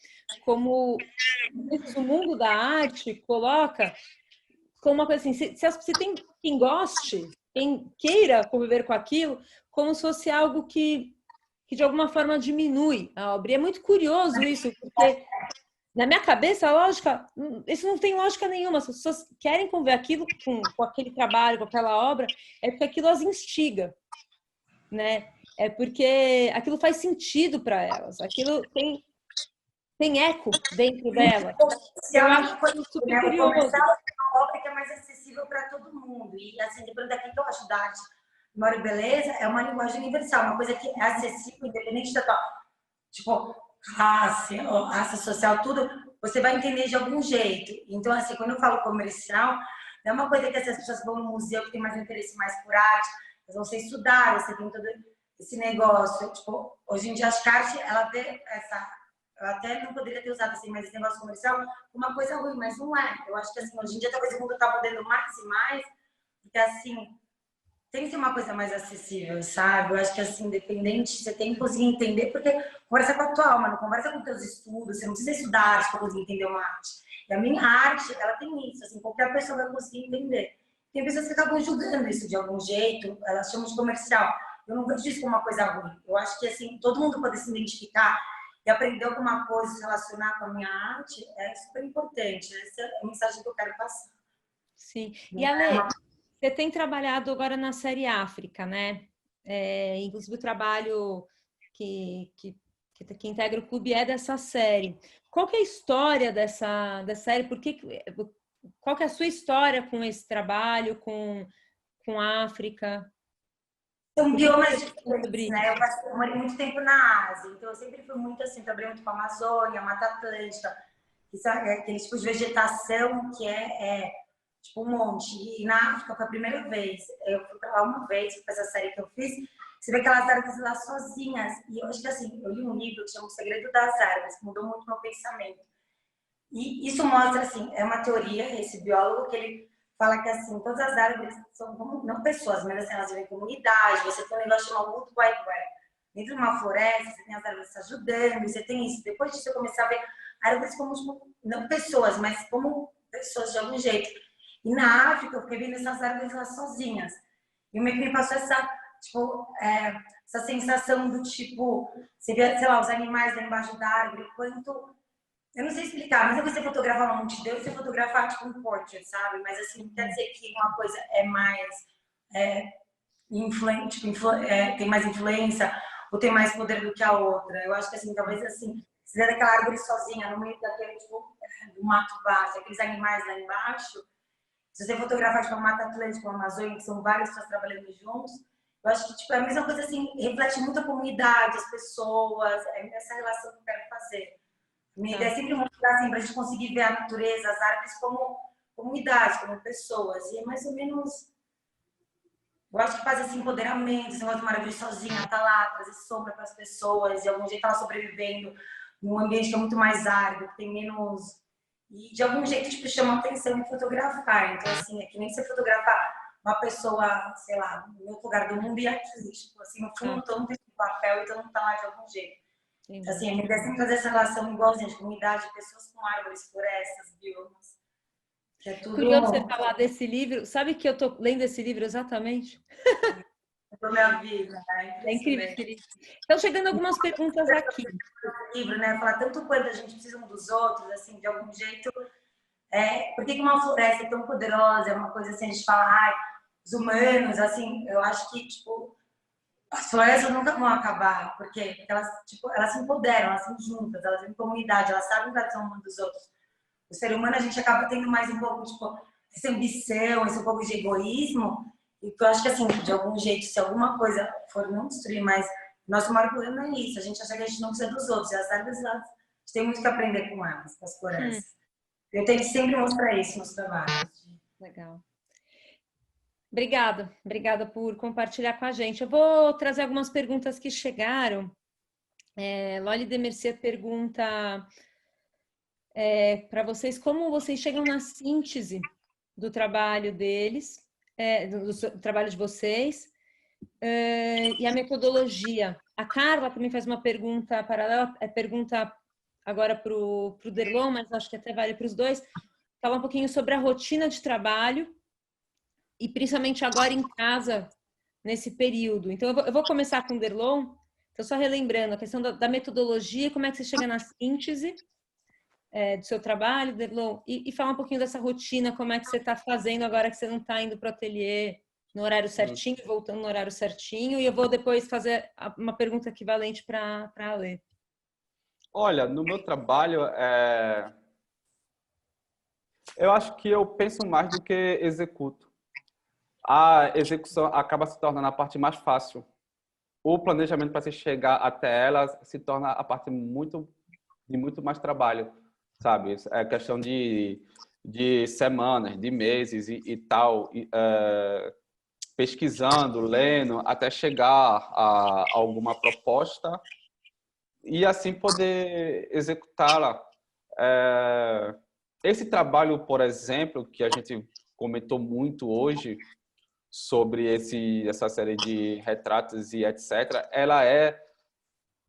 Como o mundo da arte coloca como uma coisa assim, se tem quem goste, quem queira conviver com aquilo, como se fosse algo que de alguma forma diminui a obra. E é muito curioso isso, porque na minha cabeça, a lógica, isso não tem lógica nenhuma. As pessoas querem conviver aquilo com aquele trabalho, com aquela obra, é porque aquilo as instiga, né? É porque aquilo faz sentido para elas, aquilo tem eco dentro dela. Eu acho super O curioso. comercial é uma obra que é mais acessível para todo mundo. E, assim, dependendo daquilo que eu acho da arte, Memória e Beleza, é uma linguagem universal, uma coisa que é acessível, independente da tua, tipo, raça social, tudo, você vai entender de algum jeito. Então, assim, quando eu falo comercial, não é uma coisa que essas pessoas vão no museu que tem mais interesse mais por arte, elas vão ser estudar, você tem todo esse negócio. Tipo, hoje em dia, acho que a arte, ela vê essa... Eu até não poderia ter usado assim, mas esse negócio comercial, uma coisa ruim, mas não é. Eu acho que assim, hoje em dia talvez o mundo está mudando mais e mais, porque assim, tem que ser uma coisa mais acessível, sabe? Eu acho que assim, independente, você tem que conseguir entender, porque conversa com a tua alma, não conversa com teus estudos, você não precisa estudar arte para conseguir entender uma arte. E a minha arte, ela tem isso, assim, qualquer pessoa vai conseguir entender. Tem pessoas que acabam julgando isso de algum jeito, elas chamam de comercial. Eu não vejo isso como uma coisa ruim. Eu acho que assim, todo mundo pode se identificar e aprender alguma coisa, se relacionar com a minha arte, é super importante. Essa é a mensagem que eu quero passar. Sim. E, Ale, você tem trabalhado agora na série África, né? Inclusive o trabalho que integra o clube é dessa série. Qual que é a história dessa série? Qual que é a sua história com esse trabalho, com a África? São biomas diferentes, né? Eu morei muito tempo na Ásia, então eu sempre fui muito assim, trabalhei muito com a Amazônia, Mata Atlântica, aquele tipo de vegetação que é tipo um monte. E na África foi a primeira vez. Eu fui pra lá uma vez, foi essa série que eu fiz. Você vê aquelas árvores lá sozinhas. E eu acho que assim, eu li um livro que chama O Segredo das Árvores, que mudou muito meu pensamento. E isso mostra, assim, é uma teoria, esse biólogo, que ele fala que, assim, todas as árvores são como, não pessoas, mas assim, elas vivem em comunidade, você tem um negócio chamado Wood Wide Web. Dentro de uma floresta, você tem as árvores se ajudando, você tem isso. Depois disso, eu comecei a ver árvores como, tipo, não pessoas, mas como pessoas de algum jeito. E na África, eu fiquei vendo essas árvores lá sozinhas. E o meio que me passou essa, tipo, essa sensação do tipo, você vê, sei lá, os animais lá embaixo da árvore, quanto... Eu não sei explicar, mas é você fotografar uma multidão e você fotografar tipo um portrait, sabe? Mas assim, não quer dizer que uma coisa é mais influente, tem mais influência ou tem mais poder do que a outra. Eu acho que assim, talvez assim, se der aquela árvore sozinha no meio daquele tipo, do mato vasto, aqueles animais lá embaixo, se você fotografar tipo, uma Mata Atlântica, uma Amazônia, que são várias pessoas trabalhando juntos, eu acho que tipo, é a mesma coisa assim, reflete muito a comunidade, as pessoas, é essa relação que eu quero fazer. Minha ideia é sempre mostrar assim, para a gente conseguir ver a natureza, as árvores como comunidade, como pessoas. E é mais ou menos. Eu acho que faz esse empoderamento, esse negócio de uma árvore sozinha, tá lá, trazer sombra para as pessoas, de algum jeito ela sobrevivendo num ambiente que é muito mais árido, que tem menos. E de algum jeito, tipo, chama a atenção em fotografar. Então, assim, é que nem você fotografar uma pessoa, sei lá, no outro lugar do mundo e aqui. Tipo, assim, no fundo, todo mundo tem um papel e todo mundo tá lá de algum jeito. Entendi. Assim, a minha ideia é sempre fazer essa relação igualzinha de comunidade, pessoas com árvores, florestas, biomas. Que é tudo... Curioso você falar desse livro. Sabe que eu tô lendo esse livro exatamente? Para minha vida, né? É incrível. Estão chegando algumas perguntas aqui. Livro, né? Falar tanto quanto a gente precisa um dos outros, assim, de algum jeito. Por que uma floresta é tão poderosa? É uma coisa assim, a gente fala, os humanos, assim, eu acho que, tipo, as florestas nunca vão acabar, porque elas, tipo, elas se empoderam, elas são juntas, elas têm comunidade, elas sabem que são uma dos outros. O ser humano, a gente acaba tendo mais um pouco, tipo, essa ambição, esse um pouco de egoísmo, e eu acho que, assim, de algum jeito, se alguma coisa for não destruir mais, nosso maior problema é isso, a gente acha que a gente não precisa dos outros, e as árvores, a gente tem muito que aprender com elas, com as florestas. Eu tenho que sempre mostrar isso nos trabalhos. Legal. Obrigada por compartilhar com a gente. Eu vou trazer algumas perguntas que chegaram. Loli de Mercier pergunta para vocês, como vocês chegam na síntese do trabalho deles, do trabalho de vocês, e a metodologia. A Carla também faz uma pergunta paralela, pergunta agora para o Derlon, mas acho que até vale para os dois, falar um pouquinho sobre a rotina de trabalho e principalmente agora em casa, nesse período. Então, eu vou começar com o Derlon, então só relembrando a questão da metodologia, como é que você chega na síntese do seu trabalho, Derlon, e falar um pouquinho dessa rotina, como é que você está fazendo agora que você não está indo para o ateliê no horário certinho, voltando no horário certinho, e eu vou depois fazer uma pergunta equivalente para a Ale. Olha, no meu trabalho, eu acho que eu penso mais do que executo. A execução acaba se tornando a parte mais fácil. O planejamento para se chegar até ela se torna a parte de muito mais trabalho, sabe? É questão de semanas, de meses e tal, pesquisando, lendo, até chegar a alguma proposta e assim poder executá-la. Esse trabalho, por exemplo, que a gente comentou muito hoje sobre essa série de retratos e etc.,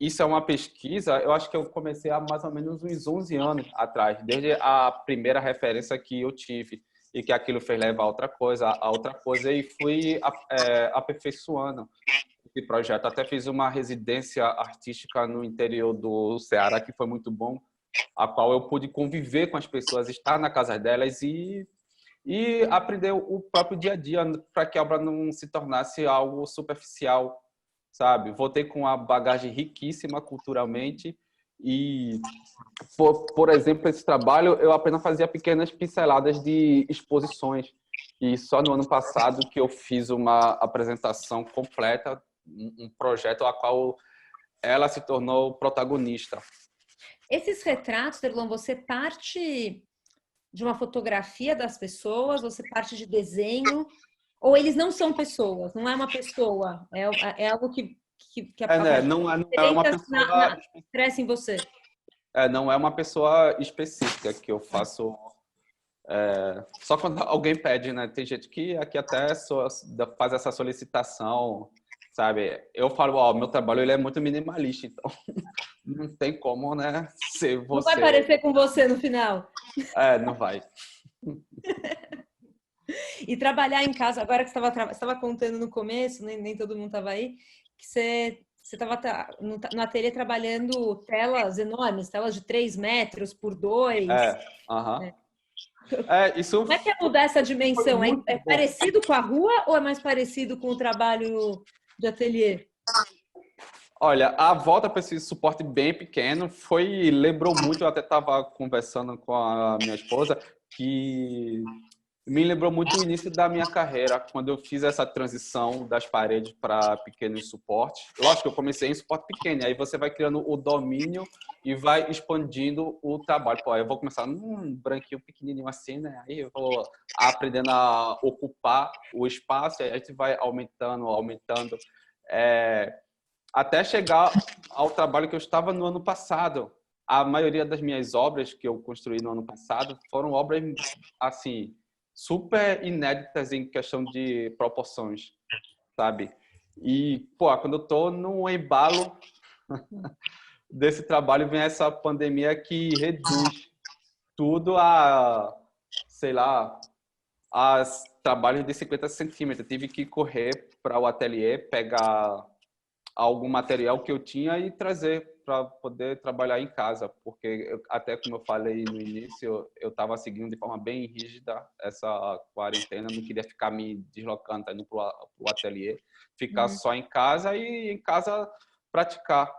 isso é uma pesquisa, eu acho que eu comecei há mais ou menos uns 11 anos atrás, desde a primeira referência que eu tive, e que aquilo fez levar a outra coisa, e fui aperfeiçoando esse projeto. Até fiz uma residência artística no interior do Ceará, que foi muito bom, a qual eu pude conviver com as pessoas, estar na casa delas e aprender o próprio dia a dia, para que a obra não se tornasse algo superficial, sabe? Voltei com uma bagagem riquíssima culturalmente e, por exemplo, esse trabalho eu apenas fazia pequenas pinceladas de exposições, e só no ano passado que eu fiz uma apresentação completa, um projeto a qual ela se tornou protagonista. Esses retratos, Derlon, você parte de uma fotografia das pessoas, você parte de desenho, ou eles não são pessoas, não é uma pessoa, é algo que Não é uma pessoa cresce em você. Não é uma pessoa específica que eu faço só quando alguém pede, né? Tem gente que aqui até faz essa solicitação, sabe? Eu falo, meu trabalho ele é muito minimalista, então não tem como, né, ser você. Não vai parecer com você no final. Não vai. E trabalhar em casa, agora que você estava contando no começo, nem todo mundo estava aí, que você estava no ateliê trabalhando telas enormes, telas de 3 metros por 2. Isso. Como é que é mudar essa dimensão? É parecido com a rua ou é mais parecido com o trabalho de ateliê? Olha, a volta para esse suporte bem pequeno lembrou muito, eu até estava conversando com a minha esposa, que me lembrou muito o início da minha carreira, quando eu fiz essa transição das paredes para pequenos suportes. Lógico que eu comecei em suporte pequeno, aí você vai criando o domínio e vai expandindo o trabalho. Pô, eu vou começar num branquinho pequenininho assim, né? Aí eu vou aprendendo a ocupar o espaço, aí a gente vai aumentando, até chegar ao trabalho que eu estava no ano passado. A maioria das minhas obras que eu construí no ano passado foram obras, assim, super inéditas em questão de proporções, sabe? E, quando eu tô no embalo desse trabalho, vem essa pandemia que reduz tudo a, sei lá, a trabalhos de 50 centímetros. Eu tive que correr para o ateliê, pegar algum material que eu tinha e trazer para poder trabalhar em casa, porque até como eu falei no início, eu estava seguindo de forma bem rígida essa quarentena, não queria ficar me deslocando, indo para o ateliê, ficar só em casa e em casa praticar.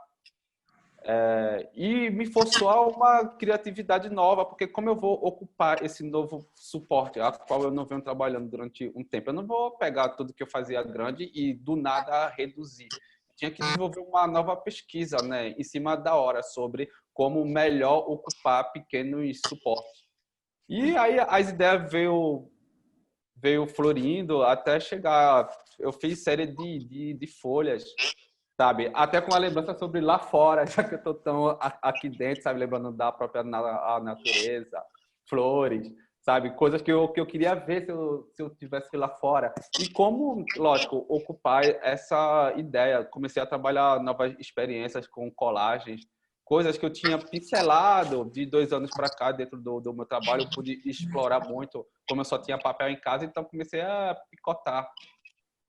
E me forçou a uma criatividade nova, porque como eu vou ocupar esse novo suporte, a qual eu não venho trabalhando durante um tempo, eu não vou pegar tudo que eu fazia grande e do nada reduzir. Tinha que desenvolver uma nova pesquisa, né, em cima da hora, sobre como melhor ocupar pequenos suportes. E aí as ideias veio florindo até chegar. Eu fiz série de folhas sabe? Até com a lembrança sobre lá fora, já que eu tô tão aqui dentro, sabe? Lembrando da própria a natureza, flores, sabe? Coisas que eu queria ver se eu tivesse lá fora. E como, lógico, ocupar essa ideia. Comecei a trabalhar novas experiências com colagens, coisas que eu tinha pincelado de 2 anos para cá dentro do meu trabalho. Eu pude explorar muito, como eu só tinha papel em casa, então comecei a picotar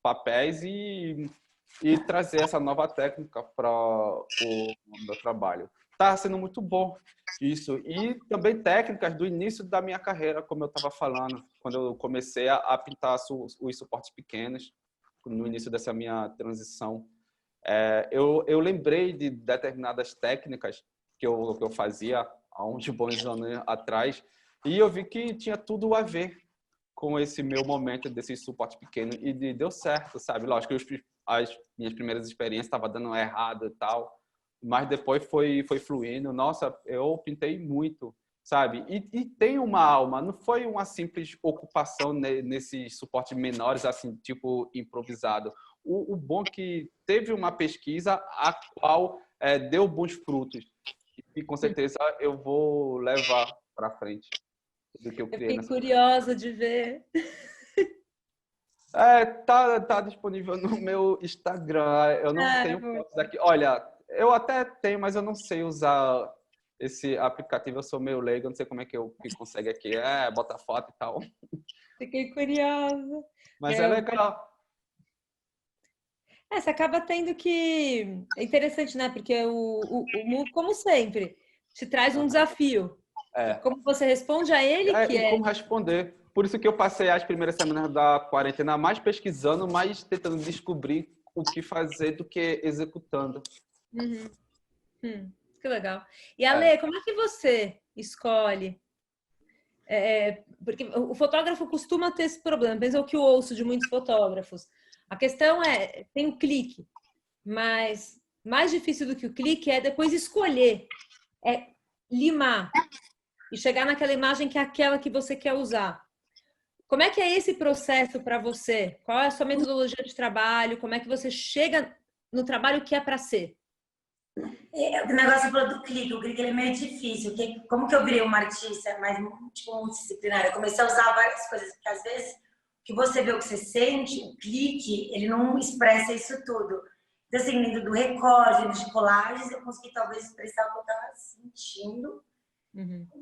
papéis e trazer essa nova técnica para o meu trabalho. Está sendo muito bom isso. E também técnicas do início da minha carreira, como eu estava falando, quando eu comecei a pintar os suportes pequenos, no início dessa minha transição. Eu lembrei de determinadas técnicas que eu fazia há uns bons anos atrás e eu vi que tinha tudo a ver com esse meu momento desse suporte pequeno e deu certo, sabe? Lógico que as minhas primeiras experiências estavam dando errado e tal, mas depois foi fluindo. Nossa, eu pintei muito, sabe? E tem uma alma, não foi uma simples ocupação nesses suportes menores, assim, tipo improvisado. O bom é que teve uma pesquisa a qual deu bons frutos e com certeza eu vou levar para frente do que eu Eu criei fiquei nessa. curiosa de ver. Tá disponível no meu Instagram. Eu não tenho fotos aqui. Olha, eu até tenho, mas eu não sei usar esse aplicativo. Eu sou meio leigo, eu não sei como é que consegue aqui. Bota foto e tal. Fiquei curiosa. Mas é legal. Você acaba tendo que... É interessante, né? Porque o mundo, como sempre, te traz um desafio. E É. como você responde a ele, que E é... como responder. Por isso que eu passei as primeiras semanas da quarentena mais pesquisando, mais tentando descobrir o que fazer do que executando. Que legal. E Ale, como é que você escolhe? Porque o fotógrafo costuma ter esse problema, pensa o que eu ouço de muitos fotógrafos. A questão tem o clique, mas mais difícil do que o clique é depois escolher, limar e chegar naquela imagem que é aquela que você quer usar. Como é que é esse processo para você? Qual é a sua metodologia de trabalho? Como é que você chega no trabalho que é para ser? O negócio falou do clique, o clique ele é meio difícil. Como que eu virei uma artista mais tipo, multidisciplinar? Eu comecei a usar várias coisas, porque às vezes o que você vê, o que você sente, o clique, ele não expressa isso tudo. Então, assim, dentro do recorde, dentro de colagens, eu consegui talvez expressar o que eu estava sentindo.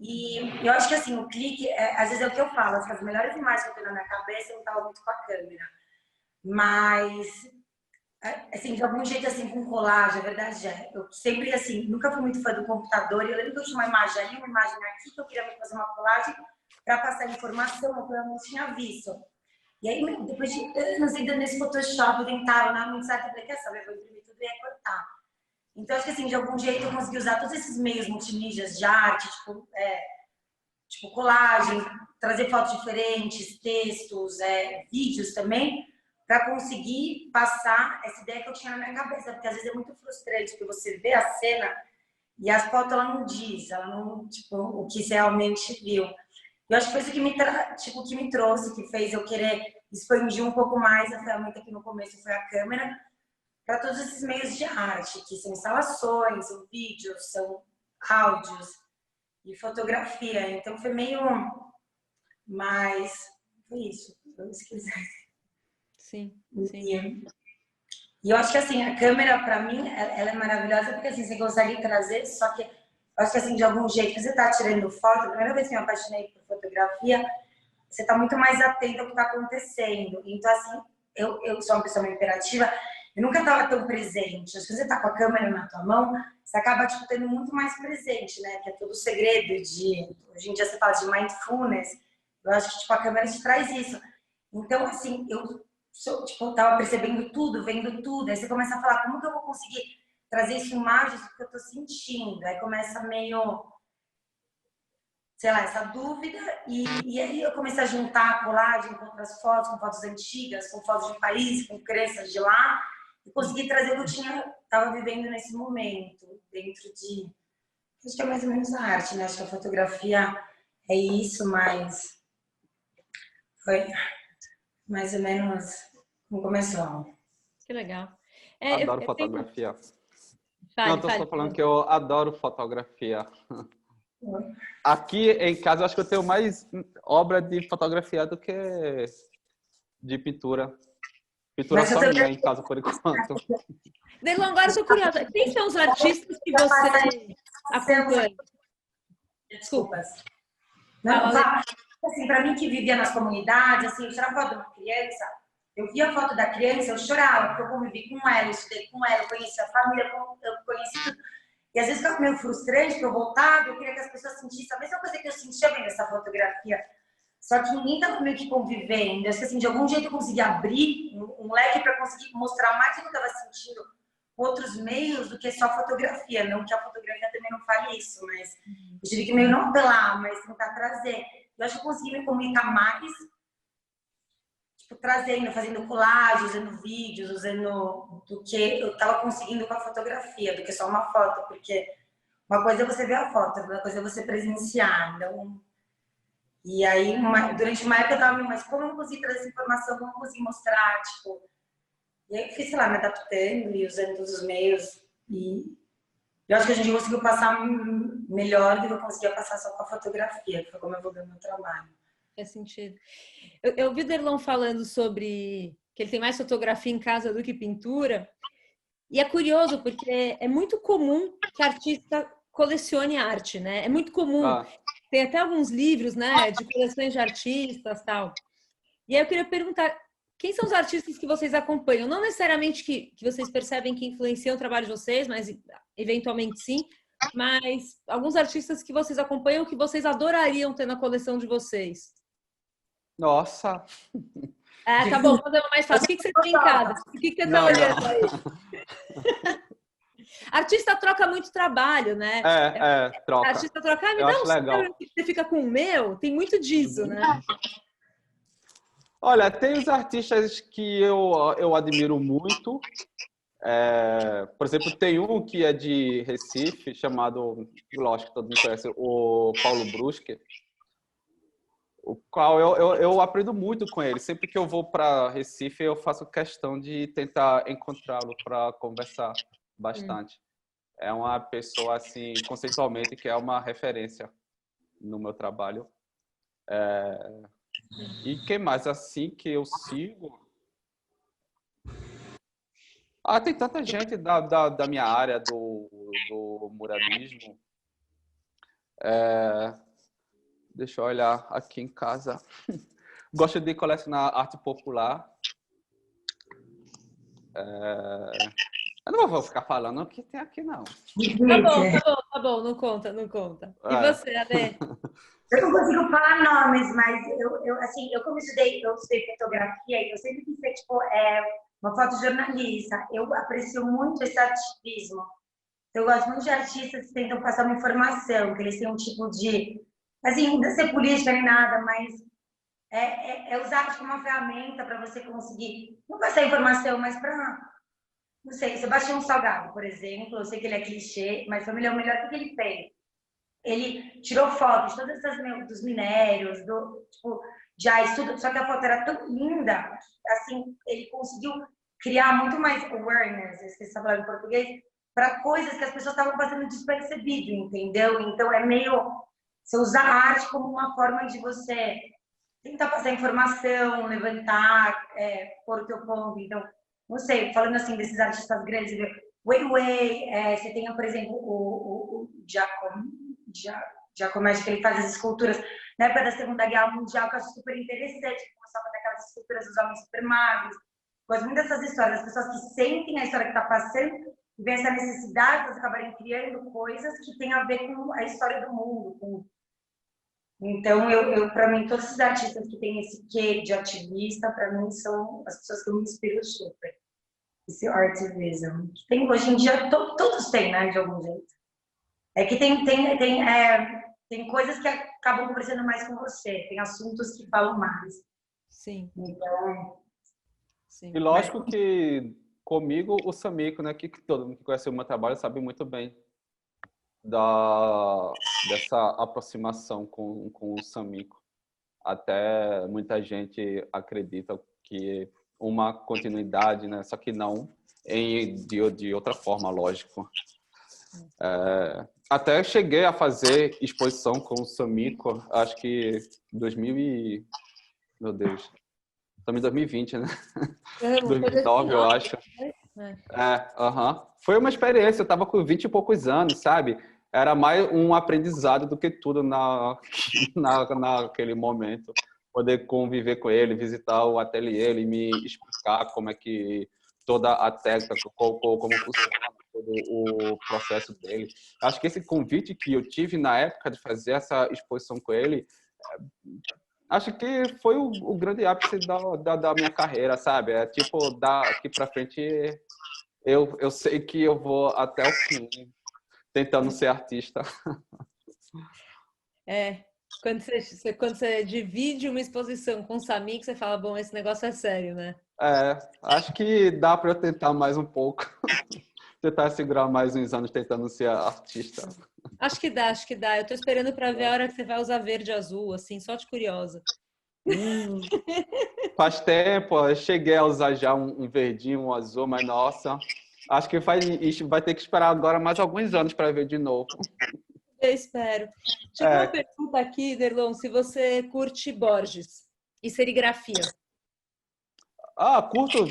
E eu acho que assim, o clique, às vezes é o que eu falo, as melhores imagens que eu tenho na minha cabeça, eu não estava muito com a câmera. Mas assim, de algum jeito, assim, com colagem, a verdade é. Eu sempre, assim, nunca fui muito fã do computador. E eu lembro que eu tinha uma imagem ali, uma imagem aqui, que eu queria fazer uma colagem para passar informação que eu não tinha visto. E aí, depois de anos ainda nesse Photoshop, eu tentava, não muito certo, eu falei, quer saber, vou imprimir tudo e ia cortar. Então, acho que, assim, de algum jeito eu consegui usar todos esses meios multimídias de arte, tipo colagem, trazer fotos diferentes, textos, vídeos também, para conseguir passar essa ideia que eu tinha na minha cabeça, porque às vezes é muito frustrante, porque você vê a cena e a foto ela não diz, ela não, tipo, o que você realmente viu. Eu acho que foi isso que me trouxe, que fez eu querer expandir um pouco mais a ferramenta que no começo foi a câmera, para todos esses meios de arte, que são instalações, são vídeos, são áudios e fotografia. Então foi meio mais, foi isso, foi isso que Sim. E eu acho que assim, a câmera para mim, ela é maravilhosa porque assim, você consegue trazer, só que eu acho que assim, de algum jeito, você tá tirando foto, a primeira vez que eu me apaixonei por fotografia, você tá muito mais atento ao que tá acontecendo. Então assim, eu sou uma pessoa meio imperativa, eu nunca tava tão presente. Acho que você tá com a câmera na tua mão, você acaba tipo, tendo muito mais presente, né? Que é todo o segredo de... Hoje em dia você fala de mindfulness, eu acho que tipo, a câmera te traz isso. Então, assim, eu tava percebendo tudo, vendo tudo. Aí você começa a falar, como que eu vou conseguir trazer isso em imagens que eu tô sentindo? Aí começa meio, sei lá, essa dúvida. E aí eu comecei a juntar a colagem com outras fotos, com fotos antigas, com fotos de país, com crenças de lá. E consegui trazer o que eu tava vivendo nesse momento, dentro de... Acho que é mais ou menos a arte, né? Acho que a fotografia é isso, mas foi mais ou menos como começou. Que legal. Adoro eu fotografia. Não, Fale, estou fale. só falando que eu adoro fotografia. Aqui em casa, eu acho que eu tenho mais obra de fotografia do que de pintura. Pintura Mas eu só também minha em casa, por enquanto. Derlan, agora eu tô curiosa. Quem são os artistas que você acompanha? Desculpa. desculpas. Não, Fala, Lê. assim, para mim que vivia nas comunidades, assim, eu tirava foto de uma criança, eu via a foto da criança, eu chorava, porque eu convivi com ela, eu estudei com ela, eu conheci a família, eu conheci tudo. E às vezes ficava meio frustrante, porque eu voltava, eu queria que as pessoas sentissem a mesma coisa que eu sentia vendo essa fotografia. Só que ninguém estava meio que convivendo. Eu acho que assim, de algum jeito eu consegui abrir um leque para conseguir mostrar mais o que eu estava sentindo com outros meios do que só fotografia. Não que a fotografia também não fale isso, mas eu tive que meio não apelar, mas tentar trazer. Eu acho que eu consegui me comunicar mais, tipo, trazendo, fazendo colagem, usando vídeos, usando do que eu estava conseguindo com a fotografia, do que só uma foto, porque uma coisa é você ver a foto, outra coisa é você presenciar. Então, e aí, durante uma época eu tava, mas como eu não consegui trazer essa informação, como eu não consegui mostrar, tipo... E aí eu fiz, sei lá, me adaptando e usando todos os meios. E eu acho que a gente conseguiu passar melhor do que eu conseguia passar só com a fotografia, que foi como eu vou ver o meu trabalho. Faz sentido. Eu ouvi o Derlan falando sobre que ele tem mais fotografia em casa do que pintura. E é curioso, porque é muito comum que artista colecione arte, né? É muito comum. Ah, Tem até alguns livros, né, de coleções de artistas, tal. E aí eu queria perguntar, quem são os artistas que vocês acompanham? Não necessariamente que vocês percebem que influenciam o trabalho de vocês, mas eventualmente sim. Mas alguns artistas que vocês acompanham que vocês adorariam ter na coleção de vocês. nossa! Ah, tá bom, fazer uma mais fácil. O que você tem em casa? O que você tá Não, não. olhando aí? Artista troca muito trabalho, né? Troca. Artista troca, ah, me Eu dá acho um seu, legal. você fica com o meu. Tem muito disso, né? Olha, tem os artistas que eu admiro muito. Por exemplo, tem um que é de Recife, chamado, lógico que todo mundo conhece, o Paulo Brusque, o qual eu aprendo muito com ele. Sempre que eu vou para Recife, eu faço questão de tentar encontrá-lo para conversar bastante. É uma pessoa, assim, conceitualmente, que é uma referência no meu trabalho. E quem mais, assim, que eu sigo? Ah, tem tanta gente da minha área, do muralismo. Deixa eu olhar aqui em casa. Gosto de colecionar arte popular. Eu não vou ficar falando o que tem aqui, não. Tá bom, não conta, não conta. E É. você, Adê? Eu não consigo falar nomes, mas eu como eu estudei fotografia, eu sempre quis ser, tipo, uma fotojornalista. Eu aprecio muito esse ativismo. Eu gosto muito de artistas que tentam passar uma informação, que eles têm um tipo de... Assim, não ser política nem nada, mas usar a arte como uma ferramenta para você conseguir, não passar informação, mas para... Não sei, Sebastião Salgado, por exemplo, eu sei que ele é clichê, mas foi o melhor que ele fez. Ele tirou fotos de todas essas dos minérios, tipo, tudo, só que a foto era tão linda, assim, ele conseguiu criar muito mais awareness, esqueci a palavra em português, para coisas que as pessoas estavam fazendo despercebido, entendeu? Então é meio você usar a arte como uma forma de você tentar passar informação, levantar, pôr o teu ponto. Então, não sei, falando assim desses artistas grandes, Weiwei, você tem, por exemplo, o Giacometti, que ele faz as esculturas na época da Segunda Guerra Mundial, que eu acho super interessante, que começou a fazer aquelas esculturas dos homens super magros. Gosto muito dessas histórias, as pessoas que sentem a história que está passando e vêem essa necessidade, elas acabarem criando coisas que têm a ver com a história do mundo. Então, para mim, todos esses artistas que têm esse quê de ativista, para mim, são as pessoas que eu me inspiro super. Esse artivism. Que tem, hoje em dia, todos têm, né, de algum jeito. É que tem coisas que acabam conversando mais com você, tem assuntos que falam mais. Sim. Então, sim. E lógico que comigo, o Samico, né, que todo mundo que conhece o meu trabalho sabe muito bem dessa aproximação com o Samico. Até muita gente acredita que uma continuidade, né, só que não. de outra forma, lógico. Até cheguei a fazer exposição com o Samico, acho que meu Deus, estamos em 2020, né? 2009, eu acho. Foi uma experiência, eu estava com 20 e poucos anos, sabe? Era mais um aprendizado do que tudo naquele momento. Poder conviver com ele, visitar o ateliê, ele me explicar como é que toda a técnica, como funciona todo o processo dele. Acho que esse convite que eu tive na época de fazer essa exposição com ele, acho que foi o grande ápice da minha carreira, sabe? Tipo, daqui para frente, eu sei que eu vou até o fim, tentando ser artista. Quando você divide uma exposição com o Samico, você fala, bom, esse negócio é sério, né? Acho que dá para eu tentar mais um pouco. Tentar segurar mais uns anos tentando ser artista. Acho que dá. Eu tô esperando para ver a hora que você vai usar verde e azul, assim, só de curiosa. Faz tempo, eu cheguei a usar já um verdinho, um azul, mas nossa, acho que vai ter que esperar agora mais alguns anos para ver de novo. Eu espero. Chegou uma pergunta aqui, Derlon, se você curte Borges e serigrafia. Curto.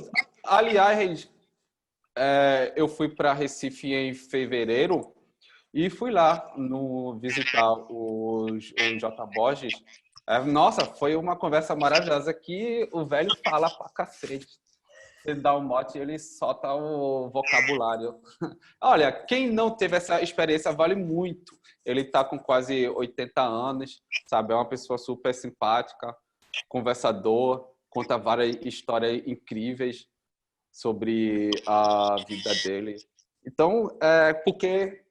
Aliás, eu fui para Recife em fevereiro e fui lá visitar o J. Borges. Nossa, foi uma conversa maravilhosa que o velho fala pra cacete. Você dá um mote e ele solta o vocabulário. Olha, quem não teve essa experiência vale muito. Ele está com quase 80 anos, sabe? É uma pessoa super simpática, conversador, conta várias histórias incríveis sobre a vida dele. Então, porque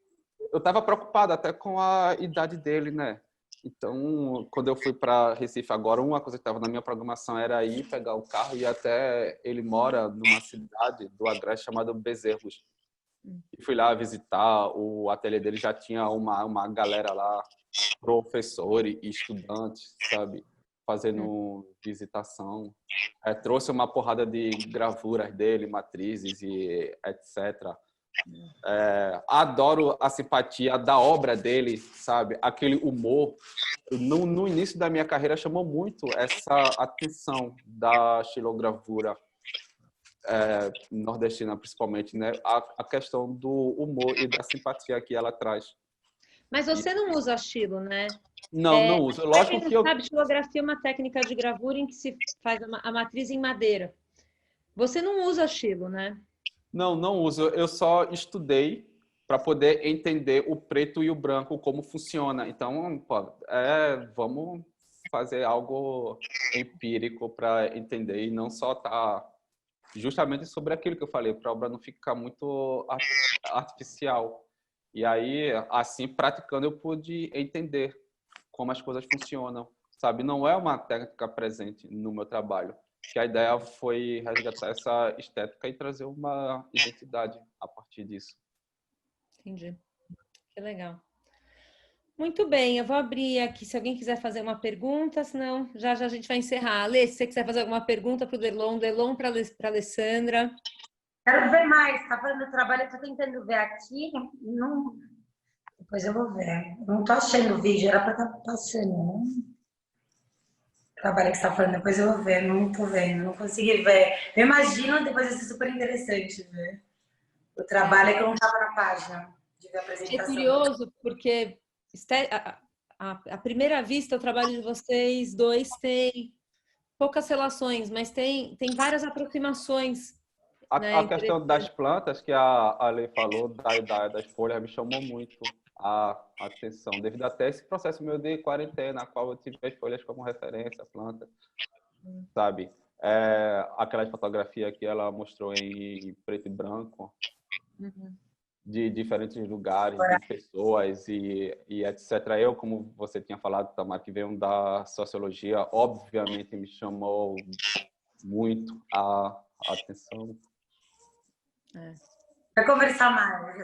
eu estava preocupado até com a idade dele, né? Então, quando eu fui para Recife agora, uma coisa que estava na minha programação era ir pegar o carro e até ele mora numa cidade do Agreste chamada Bezerros. E fui lá visitar, o ateliê dele já tinha uma galera lá, professores e estudantes, sabe? Fazendo visitação. Trouxe uma porrada de gravuras dele, matrizes e etc. Adoro a simpatia da obra dele, sabe? Aquele humor. No início da minha carreira chamou muito essa atenção da xilogravura nordestina, principalmente, né? A questão do humor e da simpatia que ela traz. Mas você não usa xilo, né? Não uso. Lógico que eu... Sabe, xilografia é uma técnica de gravura em que se faz a matriz em madeira. Você não usa xilo, né? Não uso. Eu só estudei para poder entender o preto e o branco, como funciona. Então, vamos fazer algo empírico para entender e não só tá justamente sobre aquilo que eu falei, para a obra não ficar muito artificial. E aí, assim, praticando, eu pude entender como as coisas funcionam, sabe? Não é uma técnica presente no meu trabalho. Que a ideia foi resgatar essa estética e trazer uma identidade a partir disso. Entendi. Que legal. Muito bem, eu vou abrir aqui, se alguém quiser fazer uma pergunta, senão já a gente vai encerrar. Alê, se você quiser fazer alguma pergunta para o Derlon para a Alessandra. Quero ver mais, tá falando do trabalho, eu tô tentando ver aqui, não... Depois eu vou ver. Não tô achando o vídeo, era para estar passando, né? Trabalho que você está falando, depois eu vou ver, não tô vendo, não consegui ver. Eu imagino, depois vai ser super interessante ver. O trabalho é que eu não estava na página de ver a apresentação. É curioso, porque à primeira vista o trabalho de vocês dois tem poucas relações, mas tem várias aproximações. A questão das plantas que a Ale falou, das folhas, me chamou muito a atenção, devido até esse processo meu de quarentena, na qual eu tive as folhas como referência, a planta, sabe? Aquela fotografia que ela mostrou em preto e branco, de diferentes lugares, de pessoas e etc. Eu, como você tinha falado, Tamar, que veio da sociologia, obviamente me chamou muito a atenção. Vai conversar mais.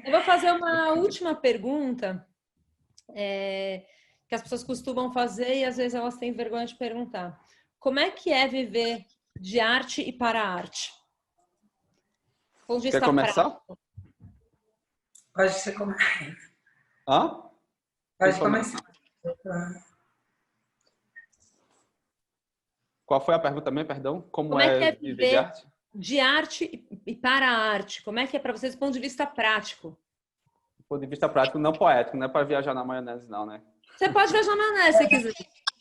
Eu vou fazer uma última pergunta que as pessoas costumam fazer e às vezes elas têm vergonha de perguntar. Como é que é viver de arte e para a arte? ponto de Quer vista começar? prático. Pode ser como. Hã? Pode começar. Qual foi a pergunta também, perdão? Como Como é que é é viver de viver arte? de arte e para a arte? Como é que é para vocês do ponto de vista prático? Do ponto de vista prático, não poético, não é para viajar na maionese, não, né? Você pode viajar na maionese se quiser.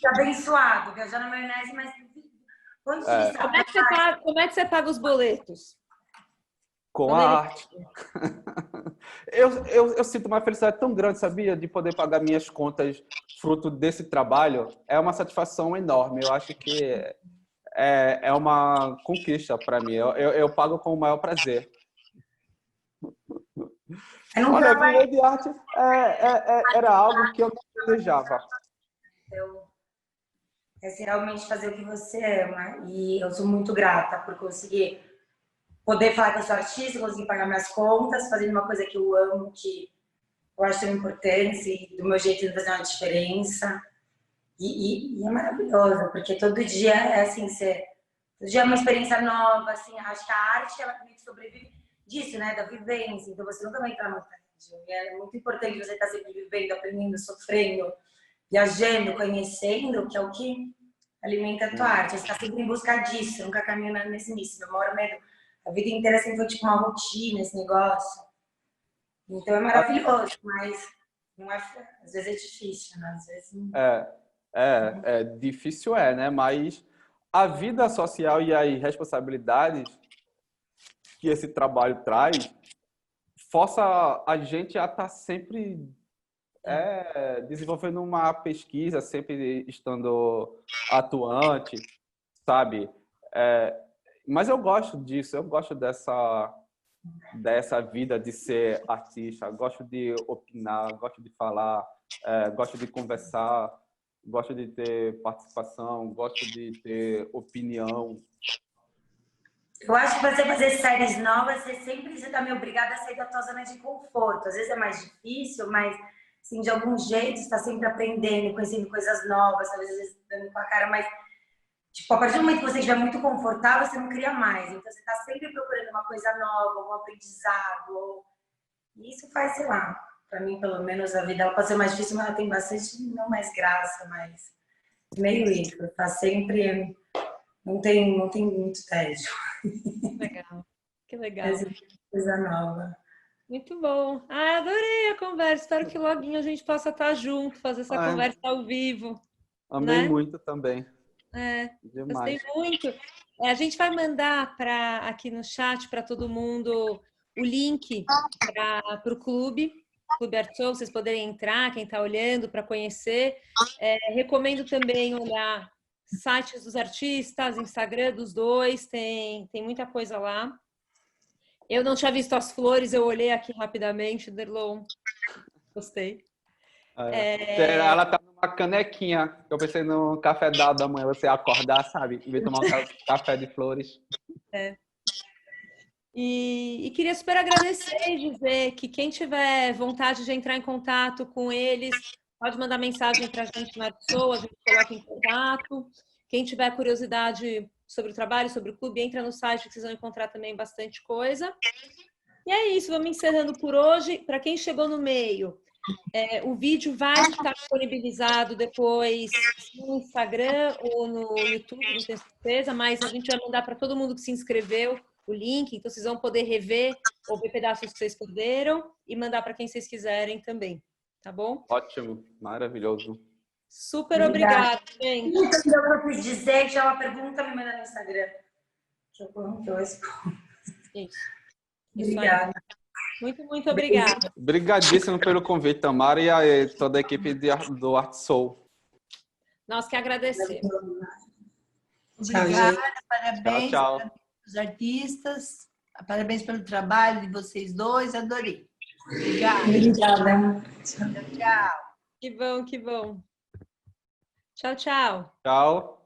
Abençoado, viajar na maionese, mas ponto de vista Como é que você paga os boletos? Com a arte. Eu sinto uma felicidade tão grande, sabia? De poder pagar minhas contas fruto desse trabalho. É uma satisfação enorme. Eu acho que é uma conquista para mim. Eu pago com o maior prazer. Olha, viver de arte era algo que eu não planejava. É realmente fazer o que você ama. E eu sou muito grata por conseguir poder falar que eu sou artista, conseguir pagar minhas contas, fazendo uma coisa que eu amo, que eu acho tão importante, e do meu jeito de fazer uma diferença. E é maravilhoso, porque todo dia é assim, todo dia é uma experiência nova, assim, acho que a arte, ela também sobrevive disso, né, da vivência, então você nunca vai entrar no tédio, e é muito importante você estar sempre vivendo, aprendendo, sofrendo, viajando, conhecendo, que é o que alimenta a tua arte, você está sempre em busca disso, nunca caminha nesse início, meu maior medo, a vida inteira sempre foi tipo uma rotina, esse negócio, então é maravilhoso, mas não é, às vezes é difícil, né, às vezes não... Difícil né? Mas a vida social e as responsabilidades que esse trabalho traz força a gente a estar sempre desenvolvendo uma pesquisa, sempre estando atuante, sabe? Mas eu gosto disso, eu gosto dessa vida de ser artista, gosto de opinar, gosto de falar, gosto de conversar, gosto de ter participação, gosto de ter opinião. Eu acho que você fazer séries novas, você sempre está meio obrigada a sair da tua zona de conforto. Às vezes é mais difícil, mas assim, de algum jeito você está sempre aprendendo, conhecendo coisas novas, às vezes dando com a cara, mas tipo, a partir do momento que você estiver muito confortável, você não cria mais. Então você está sempre procurando uma coisa nova, um aprendizado. E isso faz, sei lá, para mim pelo menos a vida ela pode ser mais difícil, mas ela tem bastante, não mais graça, mas meio isso. Tá sempre, não tem muito tédio. Legal, que legal. É coisa nova. Muito bom. Adorei a conversa. Espero que logo a gente possa estar junto, fazer essa conversa ao vivo. Amei né? muito também. Gostei Demais. muito. A gente vai mandar aqui no chat para todo mundo o link para o Clube Art Soul, vocês poderem entrar, quem está olhando, para conhecer. Recomendo também olhar sites dos artistas, Instagram dos dois, tem muita coisa lá. Eu não tinha visto as flores, eu olhei aqui rapidamente, Derlon. Gostei. Ela tá numa canequinha. Eu pensei no café da manhã, você acordar, sabe? E vir tomar um café de flores. E queria super agradecer e dizer que quem tiver vontade de entrar em contato com eles, pode mandar mensagem para a gente na Art Soul, a gente coloca em contato. Quem tiver curiosidade sobre o trabalho, sobre o clube, entra no site que vocês vão encontrar também bastante coisa. E é isso, vamos encerrando por hoje. Para quem chegou no meio, o vídeo vai estar disponibilizado depois no Instagram ou no YouTube, não tenho certeza, mas a gente vai mandar para todo mundo que se inscreveu o link, então vocês vão poder rever ou ver pedaços que vocês perderam e mandar para quem vocês quiserem também, tá bom? Ótimo, maravilhoso. Super obrigada, gente. Então, eu quis dizer que é uma pergunta, me manda no Instagram. Que eu respondo. Isso. Obrigada. Muito obrigada. Obrigadíssimo pelo convite, Tamara, e a toda a equipe do Art Soul. Nós que agradecemos. Obrigada, parabéns tchau. Os artistas, parabéns pelo trabalho de vocês dois, adorei. Obrigada. Tchau. Tchau. Que bom. Tchau. Tchau.